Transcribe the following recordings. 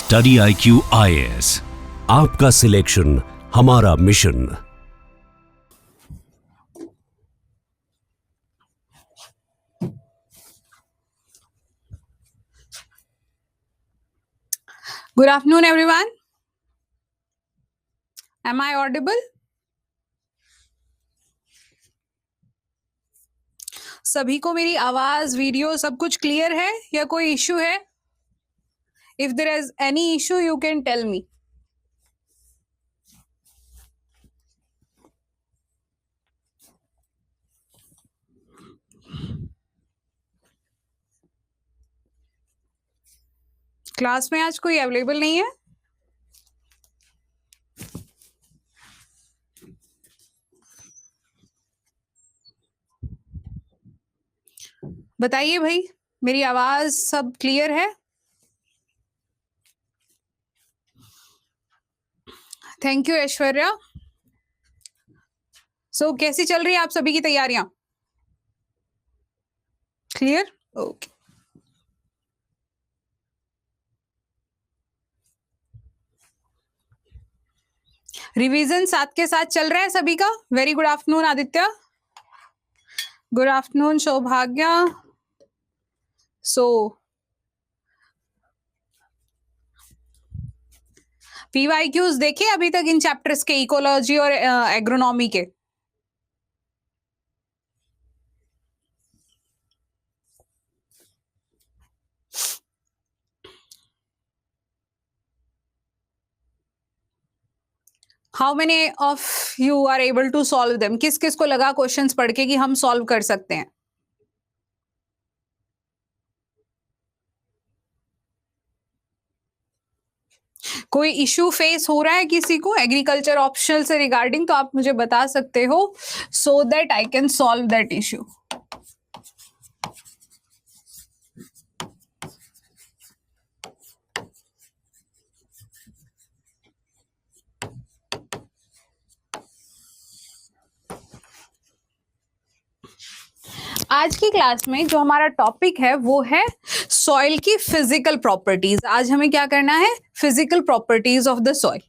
Study IQ IAS, आपका selection हमारा mission. Good afternoon, everyone. Am I audible? सभी को मेरी आवाज, वीडियो सब कुछ क्लियर है या कोई इशू है? If there is any issue, you can tell me. Class में आज कोई अवेलेबल नहीं है? बताइए भाई, मेरी आवाज सब क्लियर है? Thank you Aishwarya. सो कैसी चल रही है आप सभी की तैयारियां? क्लियर? ओके। रिवीजन साथ के साथ चल रहा है सभी का? Very good afternoon Aditya. Good afternoon Saubhagya. So PYQs देखे अभी तक इन चैप्टर्स के, इकोलॉजी और एग्रोनॉमी के? How many of you are able to solve them? किस किस को लगा क्वेश्चंस पढ़ के कि हम सॉल्व कर सकते हैं? कोई इशू फेस हो रहा है किसी को एग्रीकल्चर ऑप्शनल से रिगार्डिंग, तो आप मुझे बता सकते हो so that I can solve that issue. आज की क्लास में जो हमारा टॉपिक है वो है सॉइल की फिजिकल प्रॉपर्टीज। आज हमें क्या करना है? Physical properties of the soil.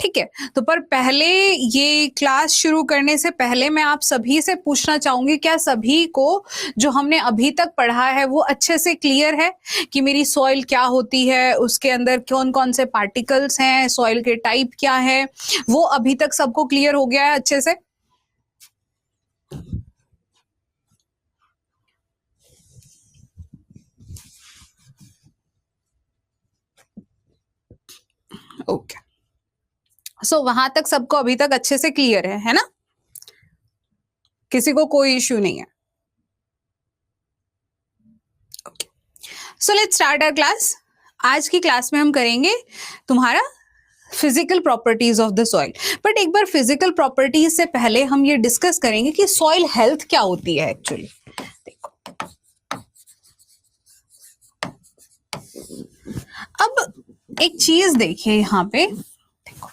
ठीक है, तो पर पहले ये क्लास शुरू करने से पहले मैं आप सभी से पूछना चाहूंगी, क्या सभी को जो हमने अभी तक पढ़ा है वो अच्छे से क्लियर है कि मेरी सॉइल क्या होती है, उसके अंदर कौन कौन से पार्टिकल्स हैं, सॉइल के टाइप क्या है, वो अभी तक सबको क्लियर हो गया है अच्छे से? ओके, सो वहां तक सबको अभी तक अच्छे से क्लियर है ना? किसी को कोई इश्यू नहीं है? Okay, so let's start our class. आज की क्लास में हम करेंगे तुम्हारा physical properties of the soil. But एक बार फिजिकल प्रॉपर्टीज से पहले हम ये डिस्कस करेंगे कि सॉइल हेल्थ क्या होती है एक्चुअली। देखो, अब एक चीज देखिए यहाँ पे, देखो,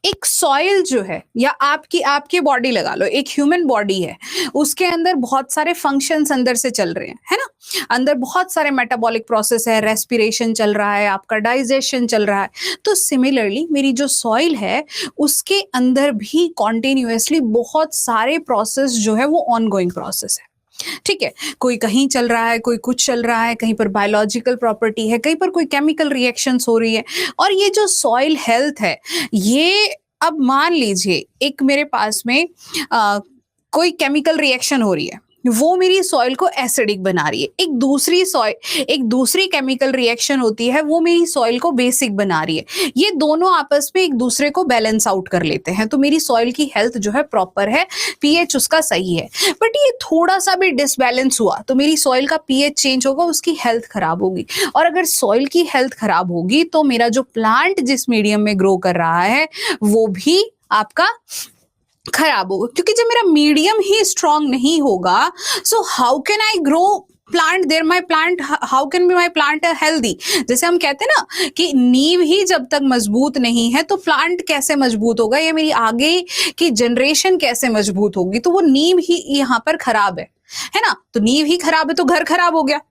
एक सॉइल जो है या आपकी बॉडी लगा लो, एक ह्यूमन बॉडी है, उसके अंदर बहुत सारे फंक्शंस अंदर से चल रहे हैं, है ना? अंदर बहुत सारे मेटाबॉलिक प्रोसेस है, रेस्पिरेशन चल रहा है, आपका डाइजेशन चल रहा है। तो सिमिलरली मेरी जो सॉइल है उसके अंदर भी कॉन्टिन्यूअसली बहुत सारे प्रोसेस जो है वो ऑनगोइंग प्रोसेस है। ठीक है, कोई कहीं चल रहा है, कोई कुछ चल रहा है, कहीं पर बायोलॉजिकल प्रॉपर्टी है, कहीं पर कोई केमिकल रिएक्शंस हो रही है। और ये जो सॉइल हेल्थ है, ये अब मान लीजिए एक मेरे पास में कोई केमिकल रिएक्शन हो रही है, वो मेरी सॉइल को एसिडिक बना रही है। एक दूसरी केमिकल रिएक्शन होती है, वो मेरी सॉइल को बेसिक बना रही है। ये दोनों आपस में एक दूसरे को बैलेंस आउट कर लेते हैं, तो मेरी सॉइल की हेल्थ जो है प्रॉपर है, पीएच उसका सही है। बट ये थोड़ा सा भी डिसबैलेंस हुआ तो मेरी सॉइल का पीएच चेंज होगा, उसकी हेल्थ खराब होगी। और अगर सॉइल की हेल्थ खराब होगी तो मेरा जो प्लांट जिस मीडियम में ग्रो कर रहा है वो भी आपका खराब होगा, क्योंकि जब मेरा मीडियम ही स्ट्रांग नहीं होगा, so how can I grow plant there my plant, how can be my plant healthy? जैसे हम कहते हैं ना कि नींव ही जब तक मजबूत नहीं है तो प्लांट कैसे मजबूत होगा, या मेरी आगे की जनरेशन कैसे मजबूत होगी? तो वो नींव ही यहाँ पर खराब है ना? तो नींव ही खराब है तो घर खराब हो गया।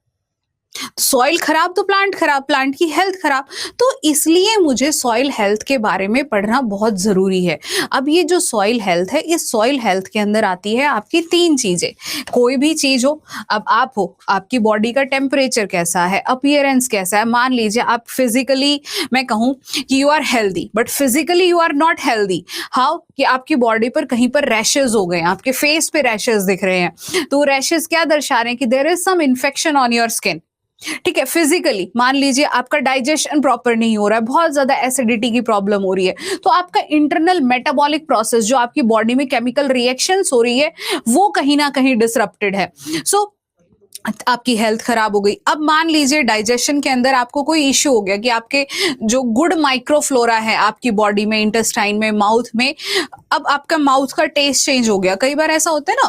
सॉइल खराब तो प्लांट खराब, प्लांट की हेल्थ खराब। तो इसलिए मुझे सॉइल हेल्थ के बारे में पढ़ना बहुत जरूरी है। अब ये जो सॉइल हेल्थ है, इस सॉइल हेल्थ के अंदर आती है आपकी तीन चीजें। कोई भी चीज हो, अब आप हो, आपकी बॉडी का टेम्परेचर कैसा है, अपीयरेंस कैसा है। मान लीजिए आप फिजिकली, मैं कहूं कि you are healthy but physically you are not healthy. How कि आपकी बॉडी पर कहीं पर रैशेज हो गए, आपके फेस पे रैशेज दिख रहे हैं, तो रैशेज क्या दर्शा रहे हैं कि there is some infection on your skin. ठीक है, फिजिकली मान लीजिए आपका डाइजेशन प्रॉपर नहीं हो रहा है, बहुत ज्यादा एसिडिटी की प्रॉब्लम हो रही है, तो आपका इंटरनल मेटाबॉलिक प्रोसेस, जो आपकी बॉडी में केमिकल रिएक्शंस हो रही है, वो कहीं ना कहीं डिसरप्टेड है। सो आपकी हेल्थ खराब हो गई। अब मान लीजिए डाइजेशन के अंदर आपको कोई इश्यू हो गया कि आपके जो गुड माइक्रोफ्लोरा है आपकी बॉडी में, इंटेस्टाइन में, माउथ में, अब आपका माउथ का टेस्ट चेंज हो गया। कई बार ऐसा होता है ना,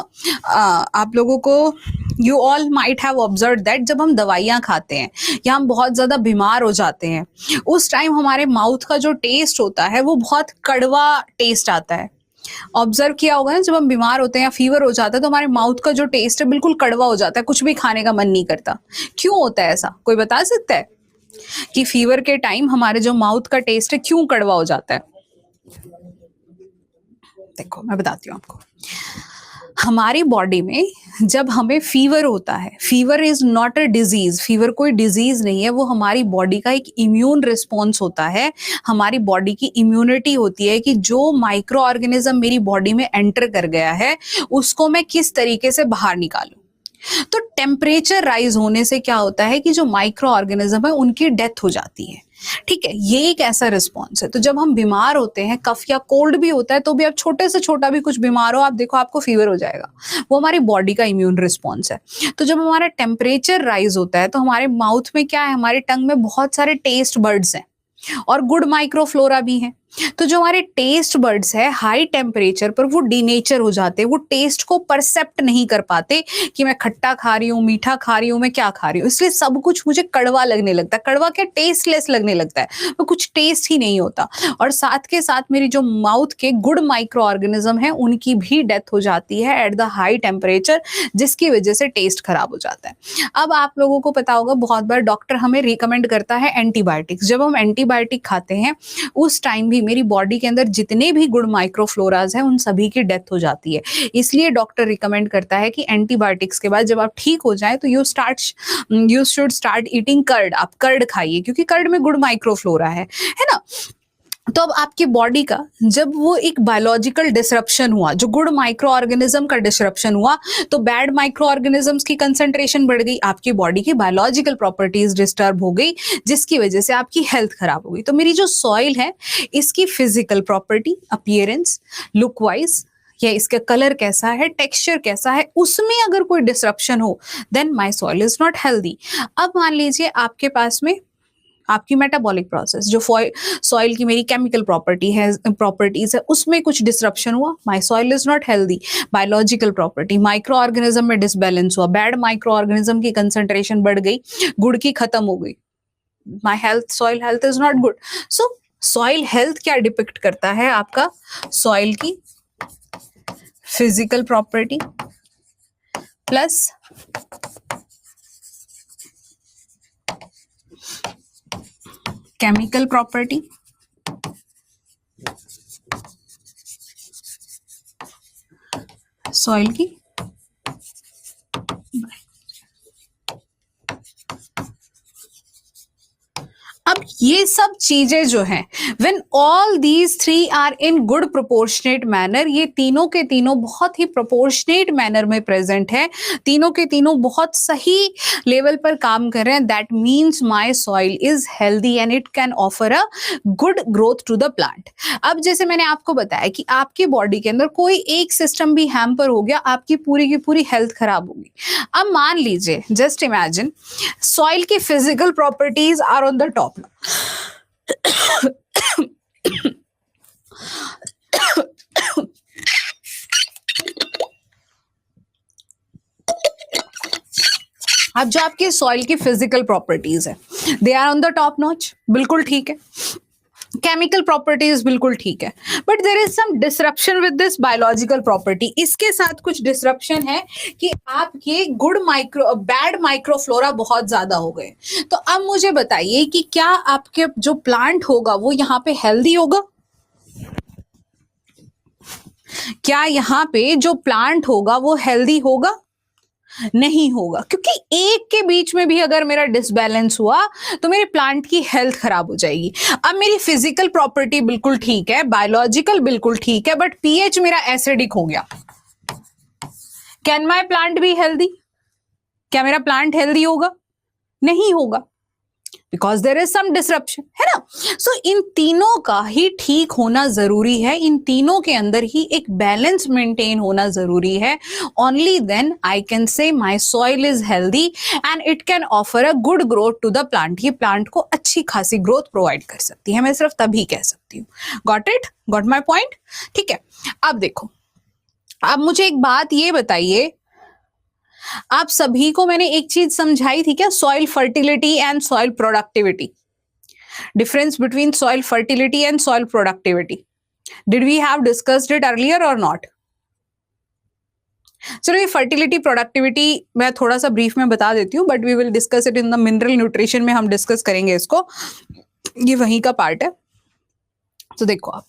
आप लोगों को, you all might have observe that, जब हम दवाइयां खाते हैं या हम बहुत ज्यादा बीमार हो जाते हैं, उस टाइम हमारे माउथ का जो टेस्ट होता है वो बहुत कड़वा टेस्ट आता है। ऑब्जर्व किया होगा ना, जब हम बीमार होते हैं या फीवर हो जाता है तो हमारे माउथ का जो टेस्ट है बिल्कुल कड़वा हो जाता है, कुछ भी खाने का मन नहीं करता। क्यों होता है ऐसा, कोई बता सकता है कि फीवर के टाइम हमारे जो माउथ का टेस्ट है क्यों कड़वा हो जाता है? देखो मैं बताती हूँ आपको। हमारी बॉडी में जब हमें फीवर होता है, fever is not a disease, fever कोई डिजीज नहीं है, वो हमारी बॉडी का एक इम्यून रिस्पॉन्स होता है। हमारी बॉडी की इम्यूनिटी होती है कि जो माइक्रो ऑर्गेनिज्म मेरी बॉडी में एंटर कर गया है उसको मैं किस तरीके से बाहर निकालूं। तो टेम्परेचर राइज होने से क्या होता है कि जो माइक्रो ऑर्गेनिज्म है उनकी डेथ हो जाती है। ठीक है, ये एक ऐसा रिस्पॉन्स है। तो जब हम बीमार होते हैं, कफ या कोल्ड भी होता है, तो भी आप छोटे से छोटा भी कुछ बीमार हो, आप देखो आपको फीवर हो जाएगा, वो हमारी बॉडी का इम्यून रिस्पॉन्स है। तो जब हमारा टेम्परेचर राइज होता है तो हमारे माउथ में क्या है, हमारे टंग में बहुत सारे टेस्ट बर्ड्स हैं और गुड माइक्रोफ्लोरा भी है। तो जो हमारे टेस्ट बर्ड्स है हाई टेम्परेचर पर वो डीनेचर हो जाते हैं, वो टेस्ट को परसेप्ट नहीं कर पाते कि मैं खट्टा खा रही हूँ, मीठा खा रही हूँ, मैं क्या खा रही हूँ। इसलिए सब कुछ मुझे कड़वा लगने लगता है। कड़वा क्या, टेस्टलेस लगने लगता है, वो कुछ टेस्ट ही नहीं होता। और साथ के साथ मेरी जो माउथ के गुड माइक्रो ऑर्गेनिज्म है उनकी भी डेथ हो जाती है एट द हाई टेम्परेचर, जिसकी वजह से टेस्ट खराब हो जाता है। अब आप लोगों को पता होगा बहुत बार डॉक्टर हमें रिकमेंड करता है एंटीबायोटिक्स। जब हम एंटीबायोटिक खाते हैं उस टाइम भी मेरी बॉडी के अंदर जितने भी गुड माइक्रोफ्लोराज हैं उन सभी की डेथ हो जाती है। इसलिए डॉक्टर रिकमेंड करता है कि एंटीबायोटिक्स के बाद जब आप ठीक हो जाए तो you should start eating curd. आप कर्ड खाइए क्योंकि कर्ड में गुड माइक्रोफ्लोरा है ना। तो अब आपकी बॉडी का जब वो एक बायोलॉजिकल डिसरप्शन हुआ, जो गुड माइक्रो ऑर्गेनिज्म का डिसरप्शन हुआ, तो बैड माइक्रो ऑर्गेनिजम्स की कंसंट्रेशन बढ़ गई, आपकी बॉडी की बायोलॉजिकल प्रॉपर्टीज डिस्टर्ब हो गई, जिसकी वजह से आपकी हेल्थ खराब हो गई। तो मेरी जो सॉइल है इसकी physical property, appearance, look wise, या इसका कलर कैसा है, टेक्सचर कैसा है, उसमें अगर कोई डिसरप्शन हो then my soil is not healthy. अब मान लीजिए आपके पास में आपकी मेटाबॉलिक प्रोसेस, जो सॉइल की मेरी केमिकल प्रॉपर्टीज है उसमें कुछ डिसरप्शन हुआ, my soil is not healthy. Biological property, micro organism में डिसबैलेंस हुआ, बैड माइक्रो ऑर्गेनिज्म की कंसंट्रेशन बढ़ गई, गुड़ की खत्म हो गई, my health, soil health is not good. So soil health क्या डिपिक्ट करता है, आपका सॉइल की physical property plus chemical property soil की। अब ये सब चीजें जो हैं, when all these three are in good proportionate manner, ये तीनों के तीनों बहुत ही प्रोपोर्शनेट मैनर में प्रेजेंट है, तीनों के तीनों बहुत सही लेवल पर काम कर रहे हैं, that means my soil is healthy and it can offer a good growth to the plant. अब जैसे मैंने आपको बताया कि आपकी बॉडी के अंदर कोई एक सिस्टम भी हैम्पर हो गया, आपकी पूरी की पूरी हेल्थ खराब होगी। अब मान लीजिए, जस्ट इमेजिन, सॉइल की physical properties are on the top. अब जो आपके सॉइल की फिजिकल प्रॉपर्टीज है they are on the top notch, बिल्कुल ठीक है। केमिकल प्रॉपर्टीज बिल्कुल ठीक है, but there is some disruption with this biological property. इसके साथ कुछ डिसरप्शन है कि आपके बैड माइक्रोफ्लोरा बहुत ज्यादा हो गए। तो अब मुझे बताइए कि क्या आपके जो प्लांट होगा वो यहाँ पे हेल्दी होगा? क्या यहाँ पे जो प्लांट होगा वो हेल्दी होगा? नहीं होगा, क्योंकि एक के बीच में भी अगर मेरा डिसबैलेंस हुआ तो मेरे प्लांट की हेल्थ खराब हो जाएगी। अब मेरी फिजिकल प्रॉपर्टी बिल्कुल ठीक है, बायोलॉजिकल बिल्कुल ठीक है, बट पीएच मेरा एसिडिक हो गया। Can my plant be healthy? क्या मेरा प्लांट हेल्दी होगा? नहीं होगा, because there is some disruption, है ना। सो इन तीनों का ही ठीक होना जरूरी है, इन तीनों के अंदर ही एक बैलेंस मेंटेन होना जरूरी है। Only then I can say my soil is healthy and it can offer a good growth to the plant. ये प्लांट को अच्छी खासी ग्रोथ प्रोवाइड कर सकती है, मैं सिर्फ तभी कह सकती हूँ। Got it? Got my point? ठीक है, अब देखो, अब मुझे एक बात ये बताइए, आप सभी को मैंने एक चीज समझाई थी क्या? Soil fertility and soil productivity, difference between soil fertility and soil productivity. Did we have discussed it earlier और नॉट? चलो, ये फर्टिलिटी प्रोडक्टिविटी मैं थोड़ा सा ब्रीफ में बता देती हूँ, but we will discuss it in the mineral nutrition में, हम डिस्कस करेंगे इसको, ये वहीं का पार्ट है। तो देखो, आप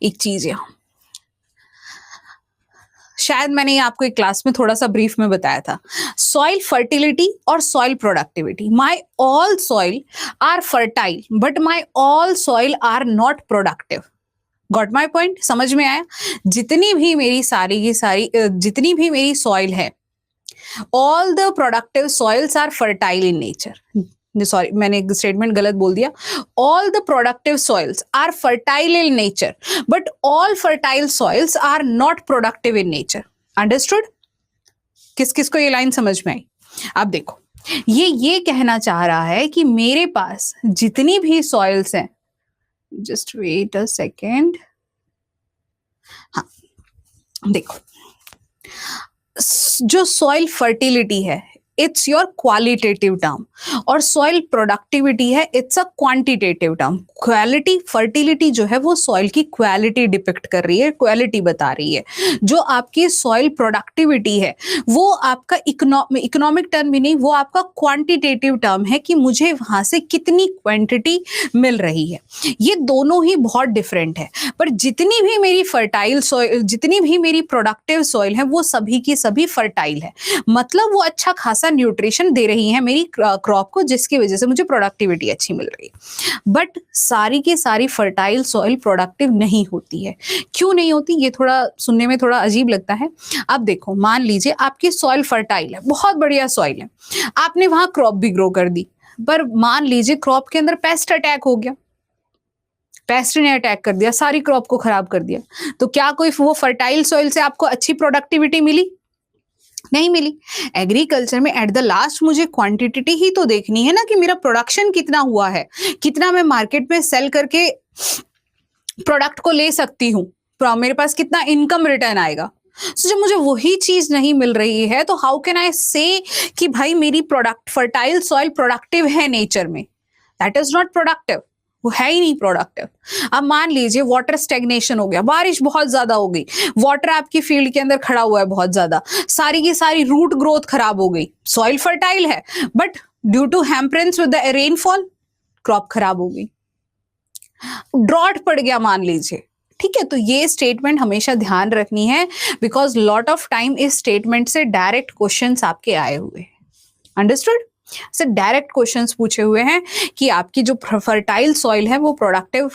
एक चीज है, शायद मैंने आपको एक क्लास में थोड़ा सा ब्रीफ में बताया था, सॉइल फर्टिलिटी और soil productivity. My all soil are fertile but my all soil are not productive. Got my point? समझ में आया? जितनी भी मेरी सारी की सारी जितनी भी मेरी सॉइल है, all the productive soils are fertile in nature. Sorry, मैंने एक स्टेटमेंट गलत बोल दिया। All the productive soils are fertile in nature but all fertile soils are not productive in nature. Understood? किस किस को ये लाइन समझ में आई? अब देखो, ये कहना चाह रहा है कि मेरे पास जितनी भी सॉइल्स हैं, जस्ट वेट अ सेकेंड, हाँ देखो, जो सॉइल फर्टिलिटी है इट्स योर क्वालिटेटिव टर्म, और सॉइल प्रोडक्टिविटी है it's a quantitative term. Quality, fertility जो है वो सॉइल की क्वालिटी डिपिक्ट कर रही है, क्वालिटी बता रही है। जो आपकी सॉइल प्रोडक्टिविटी है वो आपका इकोनॉमिक टर्म भी नहीं, वो आपका क्वांटिटेटिव टर्म है कि मुझे वहां से कितनी क्वांटिटी मिल रही है। ये दोनों ही बहुत डिफरेंट है, पर जितनी भी मेरी फर्टाइल सॉइल, जितनी भी मेरी प्रोडक्टिव सॉइल है वो सभी की सभी फर्टाइल है, मतलब वो अच्छा खासा न्यूट्रिशन दे रही है मेरी क्रॉप को, जिसकी वजह से मुझे प्रोडक्टिविटी अच्छी मिल रही है। बट सारी की सारी फर्टाइल सॉइल प्रोडक्टिव नहीं होती है। क्यों नहीं होती? ये थोड़ा सुनने में थोड़ा अजीब लगता है। अब देखो, मान लीजिए आपकी सॉइल फर्टाइल है, बहुत बढ़िया सॉइल है, आपने वहां क्रॉप भी ग्रो कर दी, पर मान लीजिए क्रॉप के अंदर पेस्ट अटैक हो गया, पेस्ट ने अटैक कर दिया, सारी क्रॉप को खराब कर दिया, तो क्या कोई वो फर्टाइल सॉइल से आपको अच्छी प्रोडक्टिविटी मिली? नहीं मिली। एग्रीकल्चर में एट द लास्ट मुझे क्वांटिटी ही तो देखनी है ना, कि मेरा प्रोडक्शन कितना हुआ है, कितना मैं मार्केट में सेल करके प्रोडक्ट को ले सकती हूँ, मेरे पास कितना इनकम रिटर्न आएगा। So, जब मुझे वही चीज नहीं मिल रही है तो हाउ कैन आई से कि भाई मेरी प्रोडक्ट फर्टाइल सॉइल प्रोडक्टिव है नेचर में? दैट इज नॉट प्रोडक्टिव, वो है ही नहीं प्रोडक्टिव। अब मान लीजिए वाटर स्टेग्नेशन हो गया, बारिश बहुत ज्यादा हो गई, वाटर आपकी फील्ड के अंदर खड़ा हुआ है बहुत ज्यादा, सारी की सारी रूट ग्रोथ खराब हो गई, सॉइल फर्टाइल है but due to hamperance with the rainfall crop खराब हो गई, ड्रॉट पड़ गया मान लीजिए। ठीक है, तो ये स्टेटमेंट हमेशा ध्यान रखनी है, बिकॉज लॉट ऑफ टाइम इस स्टेटमेंट से डायरेक्ट क्वेश्चंस आपके आए हुए। अंडरस्टूड? से डायरेक्ट क्वेश्चंस पूछे हुए हैं कि आपकी जो फर्टाइल सॉइल है वो productive,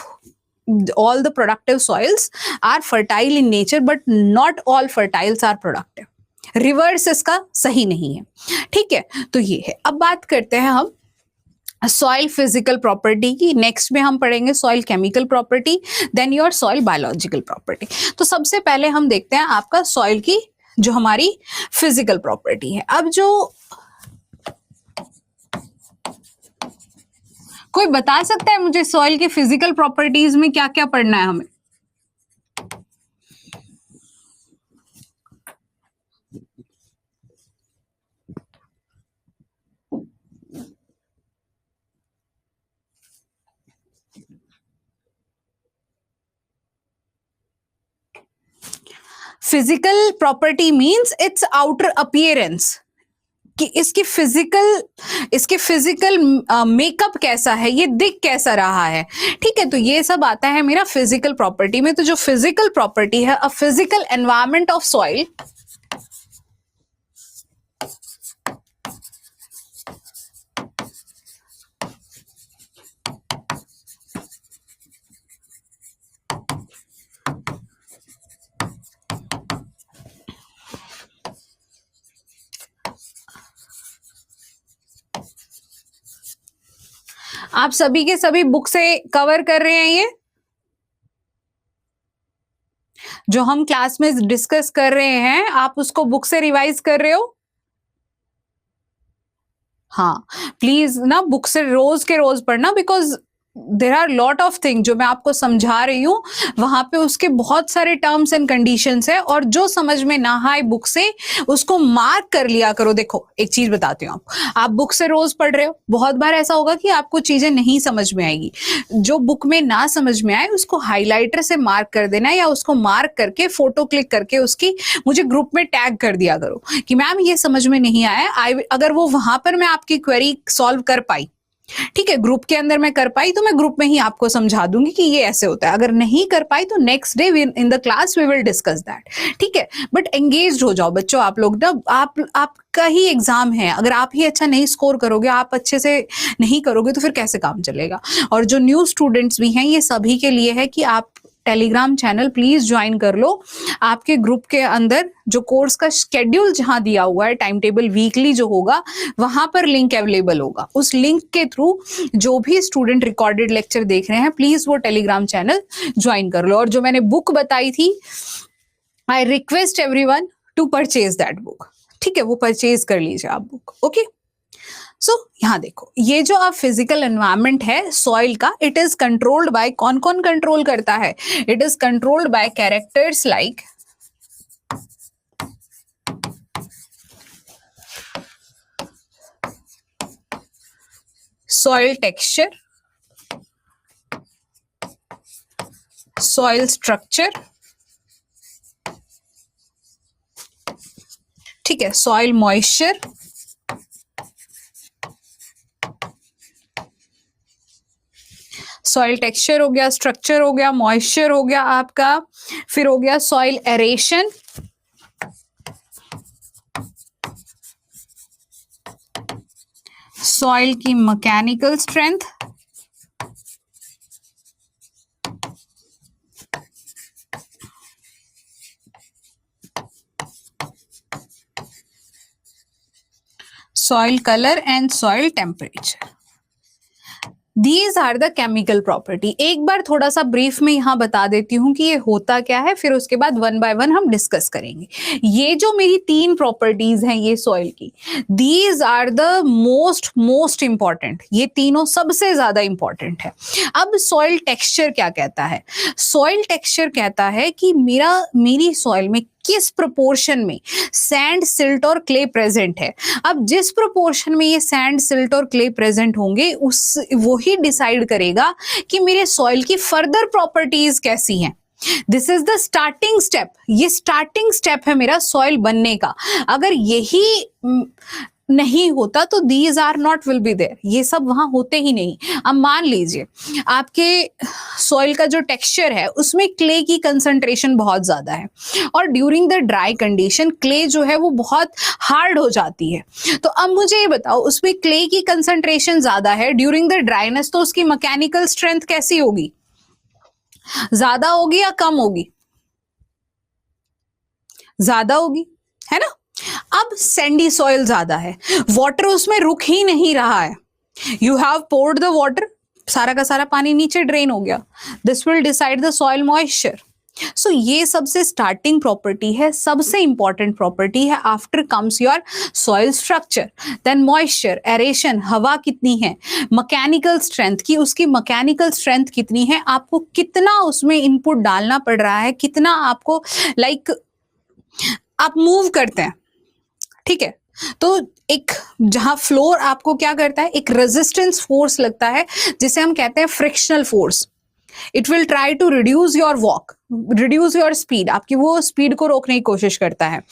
all the productive soils are fertile in nature but not all fertiles are productive. Reverse इसका सही नहीं है। ठीक है, तो ये है। अब बात करते हैं हम सॉइल फिजिकल प्रॉपर्टी की। नेक्स्ट में हम पढ़ेंगे soil chemical property, then your soil biological property. तो सबसे पहले हम देखते हैं आपका सॉइल की जो हमारी फिजिकल प्रॉपर्टी है। अब जो कोई बता सकता है मुझे सॉइल के फिजिकल प्रॉपर्टीज में क्या क्या पढ़ना है हमें? Physical property means it's outer appearance, कि इसके फिजिकल मेकअप कैसा है, ये दिख कैसा रहा है, ठीक है। तो ये सब आता है मेरा फिजिकल प्रॉपर्टी में। तो जो फिजिकल प्रॉपर्टी है, a physical environment of soil आप सभी के सभी बुक से कवर कर रहे हैं, ये जो हम क्लास में डिस्कस कर रहे हैं, आप उसको बुक से रिवाइज कर रहे हो? हाँ, प्लीज ना बुक से रोज के रोज पढ़ना, because there are lot of thing जो मैं आपको समझा रही हूँ, वहां पे उसके बहुत सारे टर्म्स एंड कंडीशंस है, और जो समझ में ना आए बुक से उसको मार्क कर लिया करो। देखो एक चीज बताती हूँ, आप बुक से रोज पढ़ रहे हो, बहुत बार ऐसा होगा कि आपको चीजें नहीं समझ में आएगी। जो बुक में ना समझ में आए उसको हाईलाइटर से मार्क कर देना, या उसको मार्क करके फोटो क्लिक करके उसकी मुझे ग्रुप में टैग कर दिया करो कि मैम ये समझ में नहीं आया। अगर वो वहां पर मैं आपकी क्वेरी सॉल्व कर पाई, ठीक है, ग्रुप के अंदर मैं कर पाई, तो मैं ग्रुप में ही आपको समझा दूंगी कि ये ऐसे होता है। अगर नहीं कर पाई तो next day in the class we will discuss that, ठीक है। बट एंगेज्ड हो जाओ बच्चों, आप लोग ना, आपका ही एग्जाम है, अगर आप ही अच्छा नहीं स्कोर करोगे, आप अच्छे से नहीं करोगे, तो फिर कैसे काम चलेगा। और जो न्यू स्टूडेंट्स भी हैं, ये सभी के लिए है कि आप टेलीग्राम चैनल प्लीज ज्वाइन कर लो। आपके ग्रुप के अंदर जो कोर्स का शेड्यूल जहां दिया हुआ है, टाइम टेबल वीकली जो होगा, वहां पर लिंक अवेलेबल होगा। उस लिंक के थ्रू जो भी स्टूडेंट रिकॉर्डेड लेक्चर देख रहे हैं, प्लीज वो टेलीग्राम चैनल ज्वाइन कर लो। और जो मैंने बुक बताई थी, I request everyone to purchase that book, ठीक है, वो परचेज कर लीजिए आप बुक, ओके। सो यहाँ देखो, ये जो आप फिजिकल एनवायरनमेंट है सॉइल का, इट इज कंट्रोल्ड बाय, कौन कौन कंट्रोल करता है? It is controlled by characters like soil texture, soil structure, ठीक है, soil moisture, सॉइल टेक्सचर हो गया, स्ट्रक्चर हो गया, मॉइस्चर हो गया आपका, फिर हो गया सॉइल एरेशन, सॉइल की mechanical strength, soil colour and soil temperature. These are the chemical property. एक बार थोड़ा सा ब्रीफ में यहां बता देती हूं कि ये होता क्या है, फिर उसके बाद वन बाय वन हम डिस्कस करेंगे। ये जो मेरी 3 प्रॉपर्टीज हैं ये सॉइल की, these are the most important, ये तीनों सबसे ज्यादा इंपॉर्टेंट है। अब सॉइल टेक्सचर क्या कहता है? सॉइल टेक्सचर कहता है कि मेरी सॉइल में किस प्रोपोर्शन में सैंड, सिल्ट और क्ले प्रेजेंट है। अब जिस प्रोपोर्शन में ये सैंड, सिल्ट और क्ले प्रेजेंट होंगे, वो ही डिसाइड करेगा कि मेरे सॉइल की फर्दर प्रॉपर्टीज कैसी हैं। This is the starting step, ये स्टार्टिंग स्टेप है मेरा सॉइल बनने का। अगर यही नहीं होता तो these are not will be there, ये सब वहां होते ही नहीं। अब मान लीजिए आपके सॉइल का जो टेक्सचर है उसमें क्ले की कंसंट्रेशन बहुत ज्यादा है, और during the dry condition clay जो है वो बहुत हार्ड हो जाती है। तो अब मुझे ये बताओ, उसमें क्ले की कंसंट्रेशन ज्यादा है ड्यूरिंग द ड्राइनेस, तो उसकी मैकेनिकल स्ट्रेंथ कैसी होगी? ज्यादा होगी या कम होगी? ज्यादा होगी, है ना। अब सैंडी सॉइल ज्यादा है, वाटर उसमें रुक ही नहीं रहा है, you have poured the water, सारा का सारा पानी नीचे ड्रेन हो गया, this will decide the soil moisture. So ये सबसे स्टार्टिंग प्रॉपर्टी है, सबसे इंपॉर्टेंट प्रॉपर्टी है। After comes your soil structure, then moisture, aeration, हवा कितनी है, मैकेनिकल स्ट्रेंथ की, उसकी मैकेनिकल स्ट्रेंथ कितनी है, आपको कितना उसमें इनपुट डालना पड़ रहा है, कितना आपको आप मूव करते हैं, ठीक है। तो एक जहां फ्लोर आपको क्या करता है, एक रेजिस्टेंस फोर्स लगता है जिसे हम कहते हैं frictional force. It will try to reduce your walk, reduce your speed, आपकी वो स्पीड को रोकने की कोशिश करता है।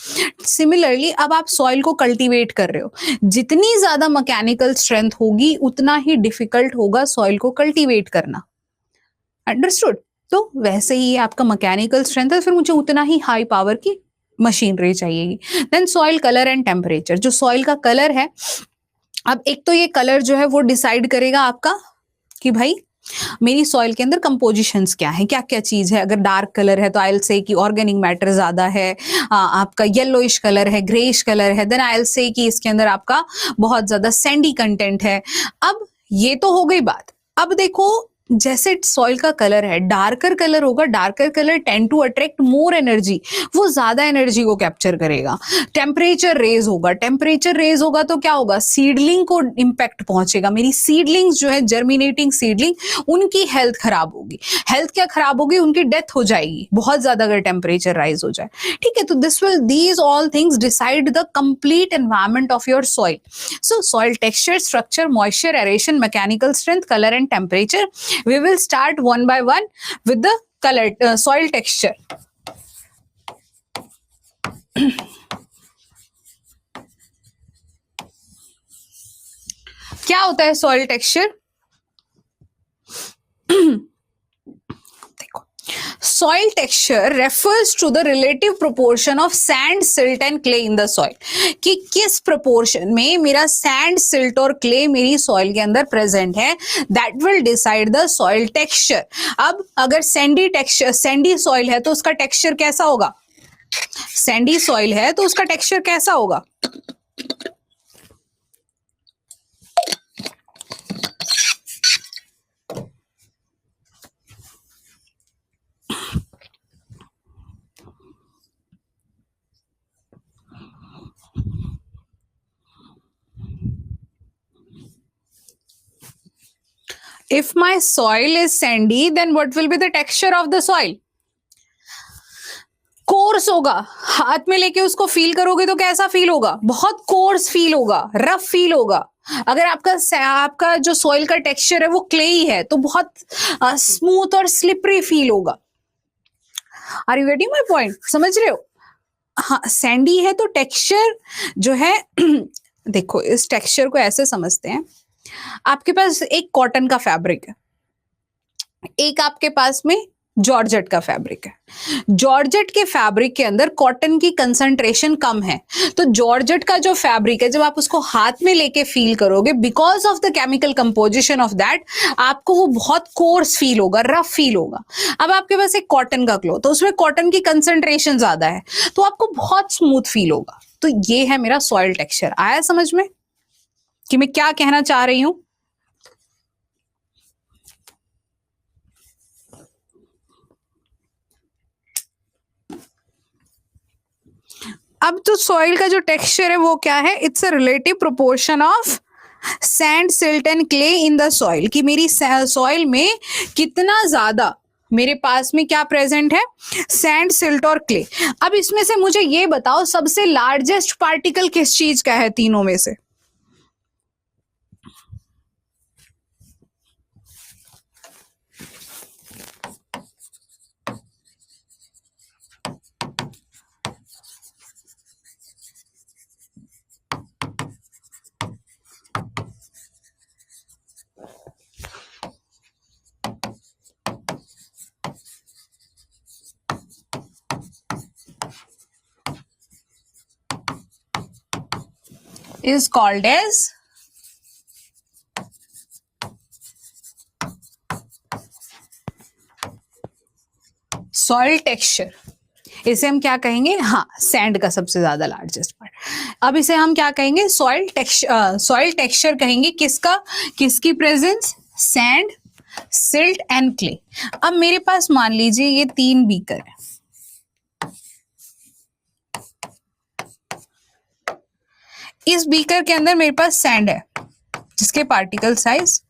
सिमिलरली अब आप सॉइल को कल्टीवेट कर रहे हो, जितनी ज्यादा मैकेनिकल स्ट्रेंथ होगी उतना ही डिफिकल्ट होगा सॉइल को कल्टीवेट करना। अंडरस्टूड? तो वैसे ही आपका मैकेनिकल स्ट्रेंथ है, फिर मुझे उतना ही हाई पावर की मशीनरी चाहिएगी। Then soil colour and temperature, जो सॉइल का कलर है, अब एक तो ये कलर जो है वो डिसाइड करेगा आपका कि भाई मेरी सॉइल के अंदर कंपोजिशंस क्या है, क्या क्या चीज है। अगर डार्क कलर है तो आई विल से कि ऑर्गेनिक मैटर ज्यादा है, आपका येलोइश कलर है, ग्रेइश कलर है, देन आई विल से कि इसके अंदर आपका बहुत ज्यादा सैंडी कंटेंट है। अब ये तो हो गई बात। अब देखो जैसे सॉइल का कलर है, डार्कर कलर होगा, darker colour tend to attract more energy, वो ज्यादा एनर्जी को कैप्चर करेगा। टेम्परेचर रेज होगा, टेम्परेचर रेज होगा तो क्या होगा, सीडलिंग को इंपैक्ट पहुंचेगा। मेरी सीडलिंग्स जो है, जर्मिनेटिंग सीडलिंग, उनकी हेल्थ खराब होगी। हेल्थ क्या खराब होगी, उनकी डेथ हो जाएगी बहुत ज्यादा अगर टेम्परेचर राइज हो जाए। ठीक है, तो these all things decide the complete environment of your soil. So soil texture, structure, moisture, aeration, mechanical strength, colour and temperature. We will start one by one with the color, soil texture. क्या होता है soil texture? देखो, soil texture refers to the relative proportion of sand, silt and clay in the soil. कि किस proportion में मेरा sand, silt और clay मेरी soil के अंदर present है, that will decide the soil texture. अब अगर sandy texture, sandy soil है तो उसका texture कैसा होगा? sandy soil है तो उसका texture कैसा होगा? If my soil is sandy, then what will be the texture of the soil? Course होगा। हाथ में लेके उसको फील करोगे तो कैसा फील होगा? बहुत कोर्स फील होगा, रफ फील होगा। अगर आपका जो सॉइल का टेक्सचर है वो क्लेई है तो बहुत स्मूथ और स्लिपरी फील होगा। Are you getting my point? समझ रहे हो? हाँ, सैंडी है तो टेक्सचर जो है देखो इस टेक्सचर को ऐसे समझते हैं, आपके पास एक कॉटन का फैब्रिक है, एक आपके पास में जॉर्जेट का फैब्रिक है। जॉर्जेट के फैब्रिक के अंदर कॉटन की कंसंट्रेशन कम है, तो जॉर्जेट का जो फैब्रिक है जब आप उसको हाथ में लेके फील करोगे, because of the chemical composition of that, आपको वो बहुत कोर्स फील होगा, रफ फील होगा। अब आपके पास एक कॉटन का क्लॉथ, तो उसमें कॉटन की कंसंट्रेशन ज्यादा है तो आपको बहुत स्मूथ फील होगा। तो ये है मेरा सॉइल टेक्सचर। आया समझ में कि मैं क्या कहना चाह रही हूं? अब तो सॉइल का जो टेक्सचर है वो क्या है? It's a relative proportion of sand, silt and clay in the soil, कि मेरी सॉइल में कितना ज्यादा मेरे पास में क्या प्रेजेंट है? सैंड, सिल्ट और क्ले। अब इसमें से मुझे ये बताओ सबसे लार्जेस्ट पार्टिकल किस चीज का है तीनों में से? Is called as soil texture. इसे हम क्या कहेंगे? हाँ, सैंड का सबसे ज्यादा लार्जेस्ट पार्ट। अब इसे हम क्या कहेंगे? सॉइल टेक्सचर कहेंगे। किसका? किसकी presence? Sand, silt and clay. अब मेरे पास मान लीजिए ये 3 बीकर है, इस बीकर के अंदर मेरे पास सैंड है जिसके पार्टिकल साइज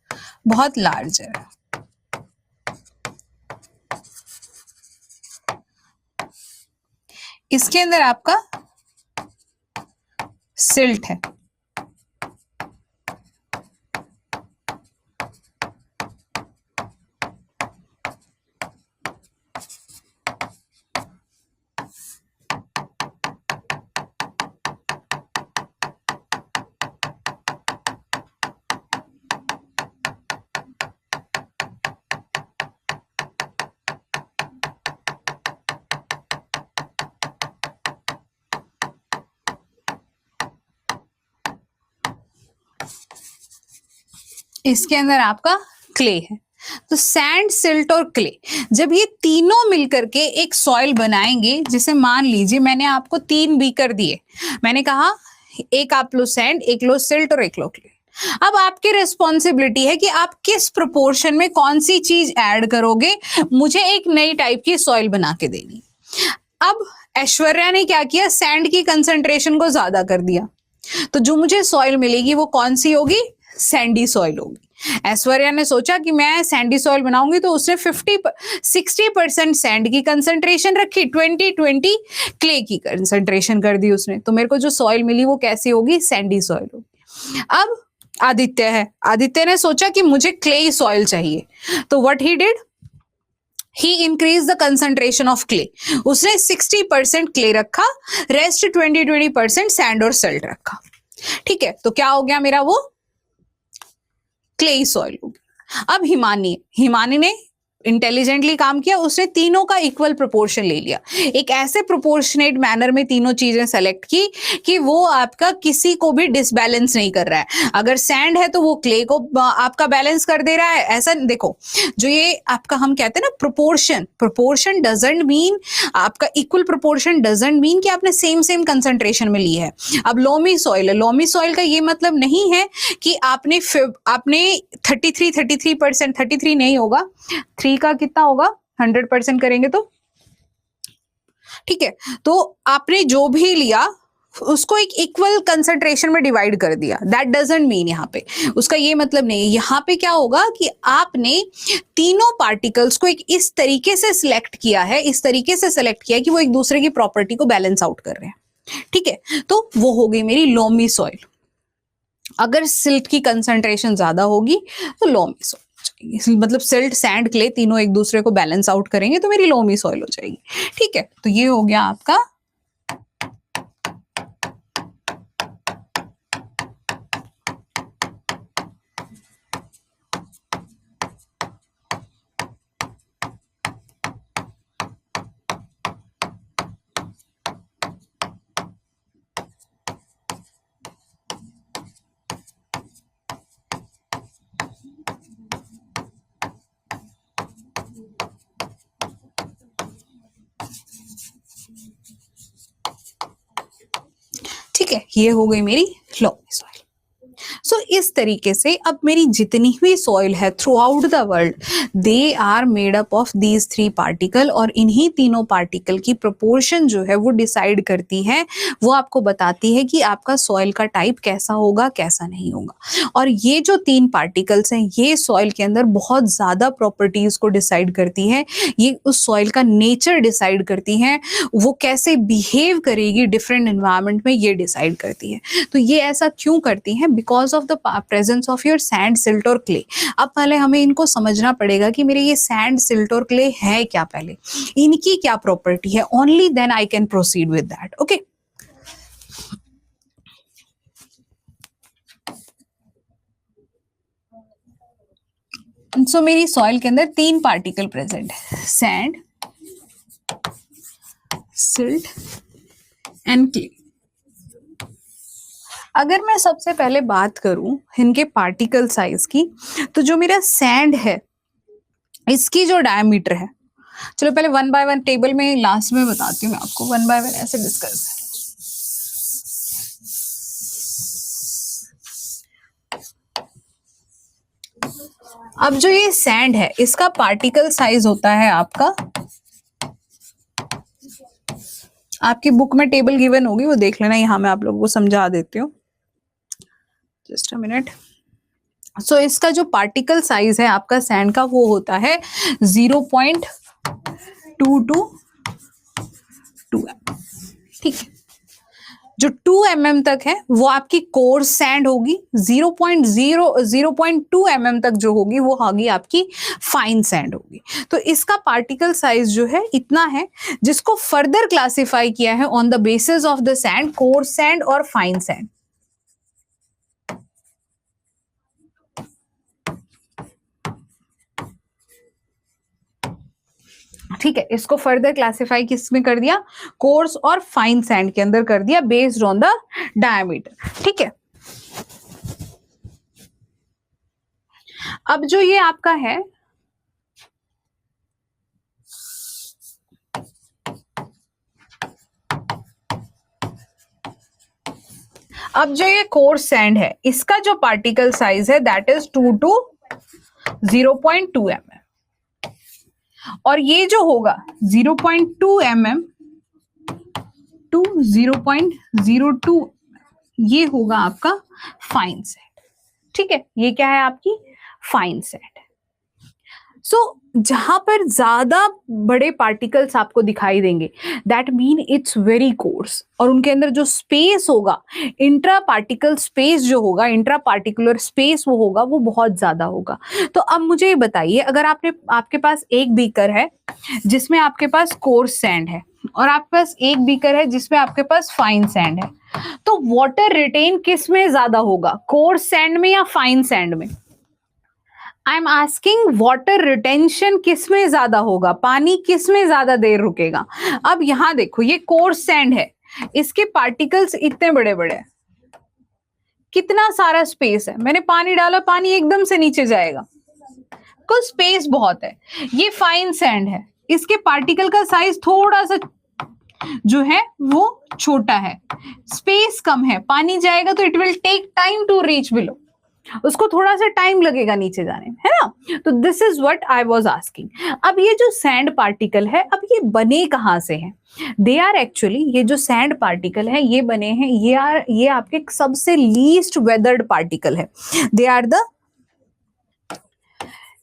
बहुत लार्ज है, इसके अंदर आपका सिल्ट है, इसके अंदर आपका क्ले है। तो सैंड, सिल्ट और क्ले, जब ये तीनों मिलकर के एक सॉइल बनाएंगे, जिसे मान लीजिए मैंने आपको 3 बीकर दिए, मैंने कहा एक आप लो सैंड, एक लो सिल्ट और एक लो क्ले। अब आपकी रिस्पॉन्सिबिलिटी है कि आप किस प्रोपोर्शन में कौन सी चीज ऐड करोगे, मुझे एक नई टाइप की सॉइल बना के देनी। अब ऐश्वर्या ने क्या किया, सैंड की कंसंट्रेशन को ज्यादा कर दिया, तो जो मुझे सॉइल मिलेगी वो कौन सी होगी, सैंडी सॉइल होगी। ऐश्वर्या ने सोचा कि मैं सैंडी सॉइल बनाऊंगी, तो उसने 60% सैंड की कंसंट्रेशन रखी, 20 क्ले की कंसंट्रेशन कर दी उसने, तो मेरे को जो सॉइल मिली वो कैसी होगी, सैंडी सॉइल होगी। अब आदित्य है, आदित्य ने सोचा कि मुझे क्ले सॉइल चाहिए, तो what he did, he increase the concentration of clay. उसने 60% क्ले रखा, रेस्ट 20% सैंड और सिल्ट रखा। ठीक है, तो क्या हो गया मेरा, वो क्ले सॉइल हो गया। अब हिमानी ने इंटेलिजेंटली काम किया, उसने तीनों का इक्वल प्रोपोर्शन ले लिया, एक ऐसे प्रोपोर्शनेट मैनर में तीनों चीजें सेलेक्ट की कि वो आपका किसी को भी डिसबैलेंस नहीं कर रहा है। अगर सैंड है तो वो क्ले को आपका बैलेंस कर दे रहा है, ऐसा देखो, जो ये आपका हम कहते हैं ना प्रोपोर्शन डजंट मीन, आपका इक्वल प्रोपोर्शन डजंट मीन कि आपने सेम कंसंट्रेशन में ली है। अब लोमी सॉइल है, लोमी सॉइल का ये मतलब नहीं है कि आपने 33%, 33 नहीं होगा, 3 का कितना होगा, 100% करेंगे तो, ठीक है, तो आपने जो भी लिया उसको एक इक्वल कंसंट्रेशन में डिवाइड कर दिया। दैट डजंट मीन, यहाँ पे उसका ये मतलब नहीं है। यहाँ पे क्या होगा कि आपने तीनों पार्टिकल्स को एक इस तरीके से सिलेक्ट किया है, इस तरीके से सिलेक्ट किया है कि वो एक दूसरे की प्रॉपर्टी को बैलेंस आउट कर रहे हैं। ठीक है, तो वो हो गई मेरी लोमी सॉइल। अगर सिल्ट की कंसंट्रेशन ज्यादा होगी तो लोमी सॉइल, मतलब सिल्ट, सैंड, क्ले तीनों एक दूसरे को बैलेंस आउट करेंगे तो मेरी लोमी सॉइल हो जाएगी। ठीक है, तो ये हो गया आपका ठीक है, ये हो गई मेरी लोमी सॉइल। सो इस तरीके से अब मेरी जितनी भी सॉइल है throughout the world, they are made up of these 3 particle, और इन्हीं तीनों पार्टिकल की प्रोपोर्शन जो है वो डिसाइड करती है, वो आपको बताती है कि आपका सॉइल का टाइप कैसा होगा, कैसा नहीं होगा। और ये जो 3 पार्टिकल्स हैं, ये सॉइल के अंदर बहुत ज्यादा प्रॉपर्टीज को डिसाइड करती है, ये उस सॉइल का नेचर डिसाइड करती है, वो कैसे बिहेव करेगी डिफरेंट एनवायरमेंट में, ये डिसाइड करती है। तो ये ऐसा क्यों करती है, because of the presence of your sand, silt और क्ले। अब पहले हमें इनको समझना पड़ेगा कि मेरे ये सैंड, सिल्ट और क्ले है क्या, पहले इनकी क्या प्रॉपर्टी है, only then I can proceed with that. Okay, so मेरी सॉइल के अंदर 3 पार्टिकल प्रेजेंट है, सैंड, सिल्ट एंड क्ले। अगर मैं सबसे पहले बात करूं इनके पार्टिकल साइज की, तो जो मेरा सैंड है इसकी जो डायमीटर है, चलो पहले 1 बाय 1 टेबल में लास्ट में बताती हूँ मैं आपको, 1 बाय 1 ऐसे डिस्कस। अब जो ये सैंड है इसका पार्टिकल साइज होता है आपका, आपकी बुक में टेबल गिवन होगी वो देख लेना, यहां मैं आप लोगों को समझा देती हूँ, जस्ट अ मिनट। सो इसका जो पार्टिकल साइज है आपका सैंड का, वो होता है 0.222 ठीक है। जो 2 mm तक है वो आपकी कोर्स सैंड होगी, 0.2 mm तक जो होगी वो होगी आपकी फाइन सैंड होगी। तो इसका पार्टिकल साइज जो है इतना है, जिसको फर्दर क्लासिफाई किया है on the basis of the sand, coarse sand और फाइन सैंड। ठीक है, इसको फर्दर क्लासिफाई किस में कर दिया, कोर्स और फाइन सैंड के अंदर कर दिया, बेस्ड ऑन द डायमीटर। ठीक है, अब जो ये आपका है, अब जो ये कोर्स सैंड है, इसका जो पार्टिकल साइज है दैट इज 2 to 0.2 mm, और ये जो होगा 0.2 mm टू 0.02, ये होगा आपका फाइन सैंड। ठीक है, ये क्या है आपकी फाइन सैंड। सो जहां पर ज्यादा बड़े पार्टिकल्स आपको दिखाई देंगे that mean it's very course, और उनके अंदर जो स्पेस होगा, इंट्रा पार्टिकल स्पेस जो होगा, इंट्रा पार्टिकुलर स्पेस वो होगा, वो बहुत ज्यादा होगा। तो अब मुझे ये बताइए, अगर आपके पास एक बीकर है जिसमें आपके पास कोर्स सैंड है और आपके पास एक बीकर है जिसमें आपके पास फाइन सैंड है, तो वाटर रिटेन किस में ज्यादा होगा, कोर्स सैंड में या फाइन सैंड में? I am asking water retention किस में ज्यादा होगा, पानी किस में ज्यादा देर रुकेगा? अब यहां देखो, ये कोर्स सैंड है, इसके पार्टिकल्स इतने बड़े बड़े हैं, कितना सारा स्पेस है, मैंने पानी डाला, पानी एकदम से नीचे जाएगा, कुछ स्पेस बहुत है। ये फाइन सैंड है, इसके पार्टिकल का साइज थोड़ा सा जो है वो छोटा है, स्पेस कम है, पानी जाएगा तो it will take time to reach below, उसको थोड़ा सा टाइम लगेगा नीचे जाने में, है ना? तो this is what I was asking. अब ये जो सैंड पार्टिकल है, अब ये बने कहां से हैं? दे आर एक्चुअली, ये जो सैंड पार्टिकल है ये बने हैं, ये आपके सबसे लीस्ट वेदर्ड पार्टिकल है, they are the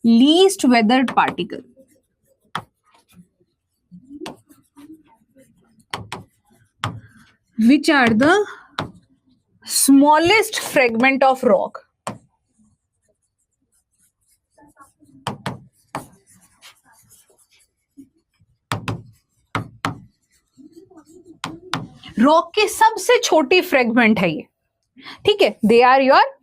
least weathered particle. Which are the smallest fragment of rock? Rock के सबसे छोटी फ्रेगमेंट है ये, ठीक है, they are your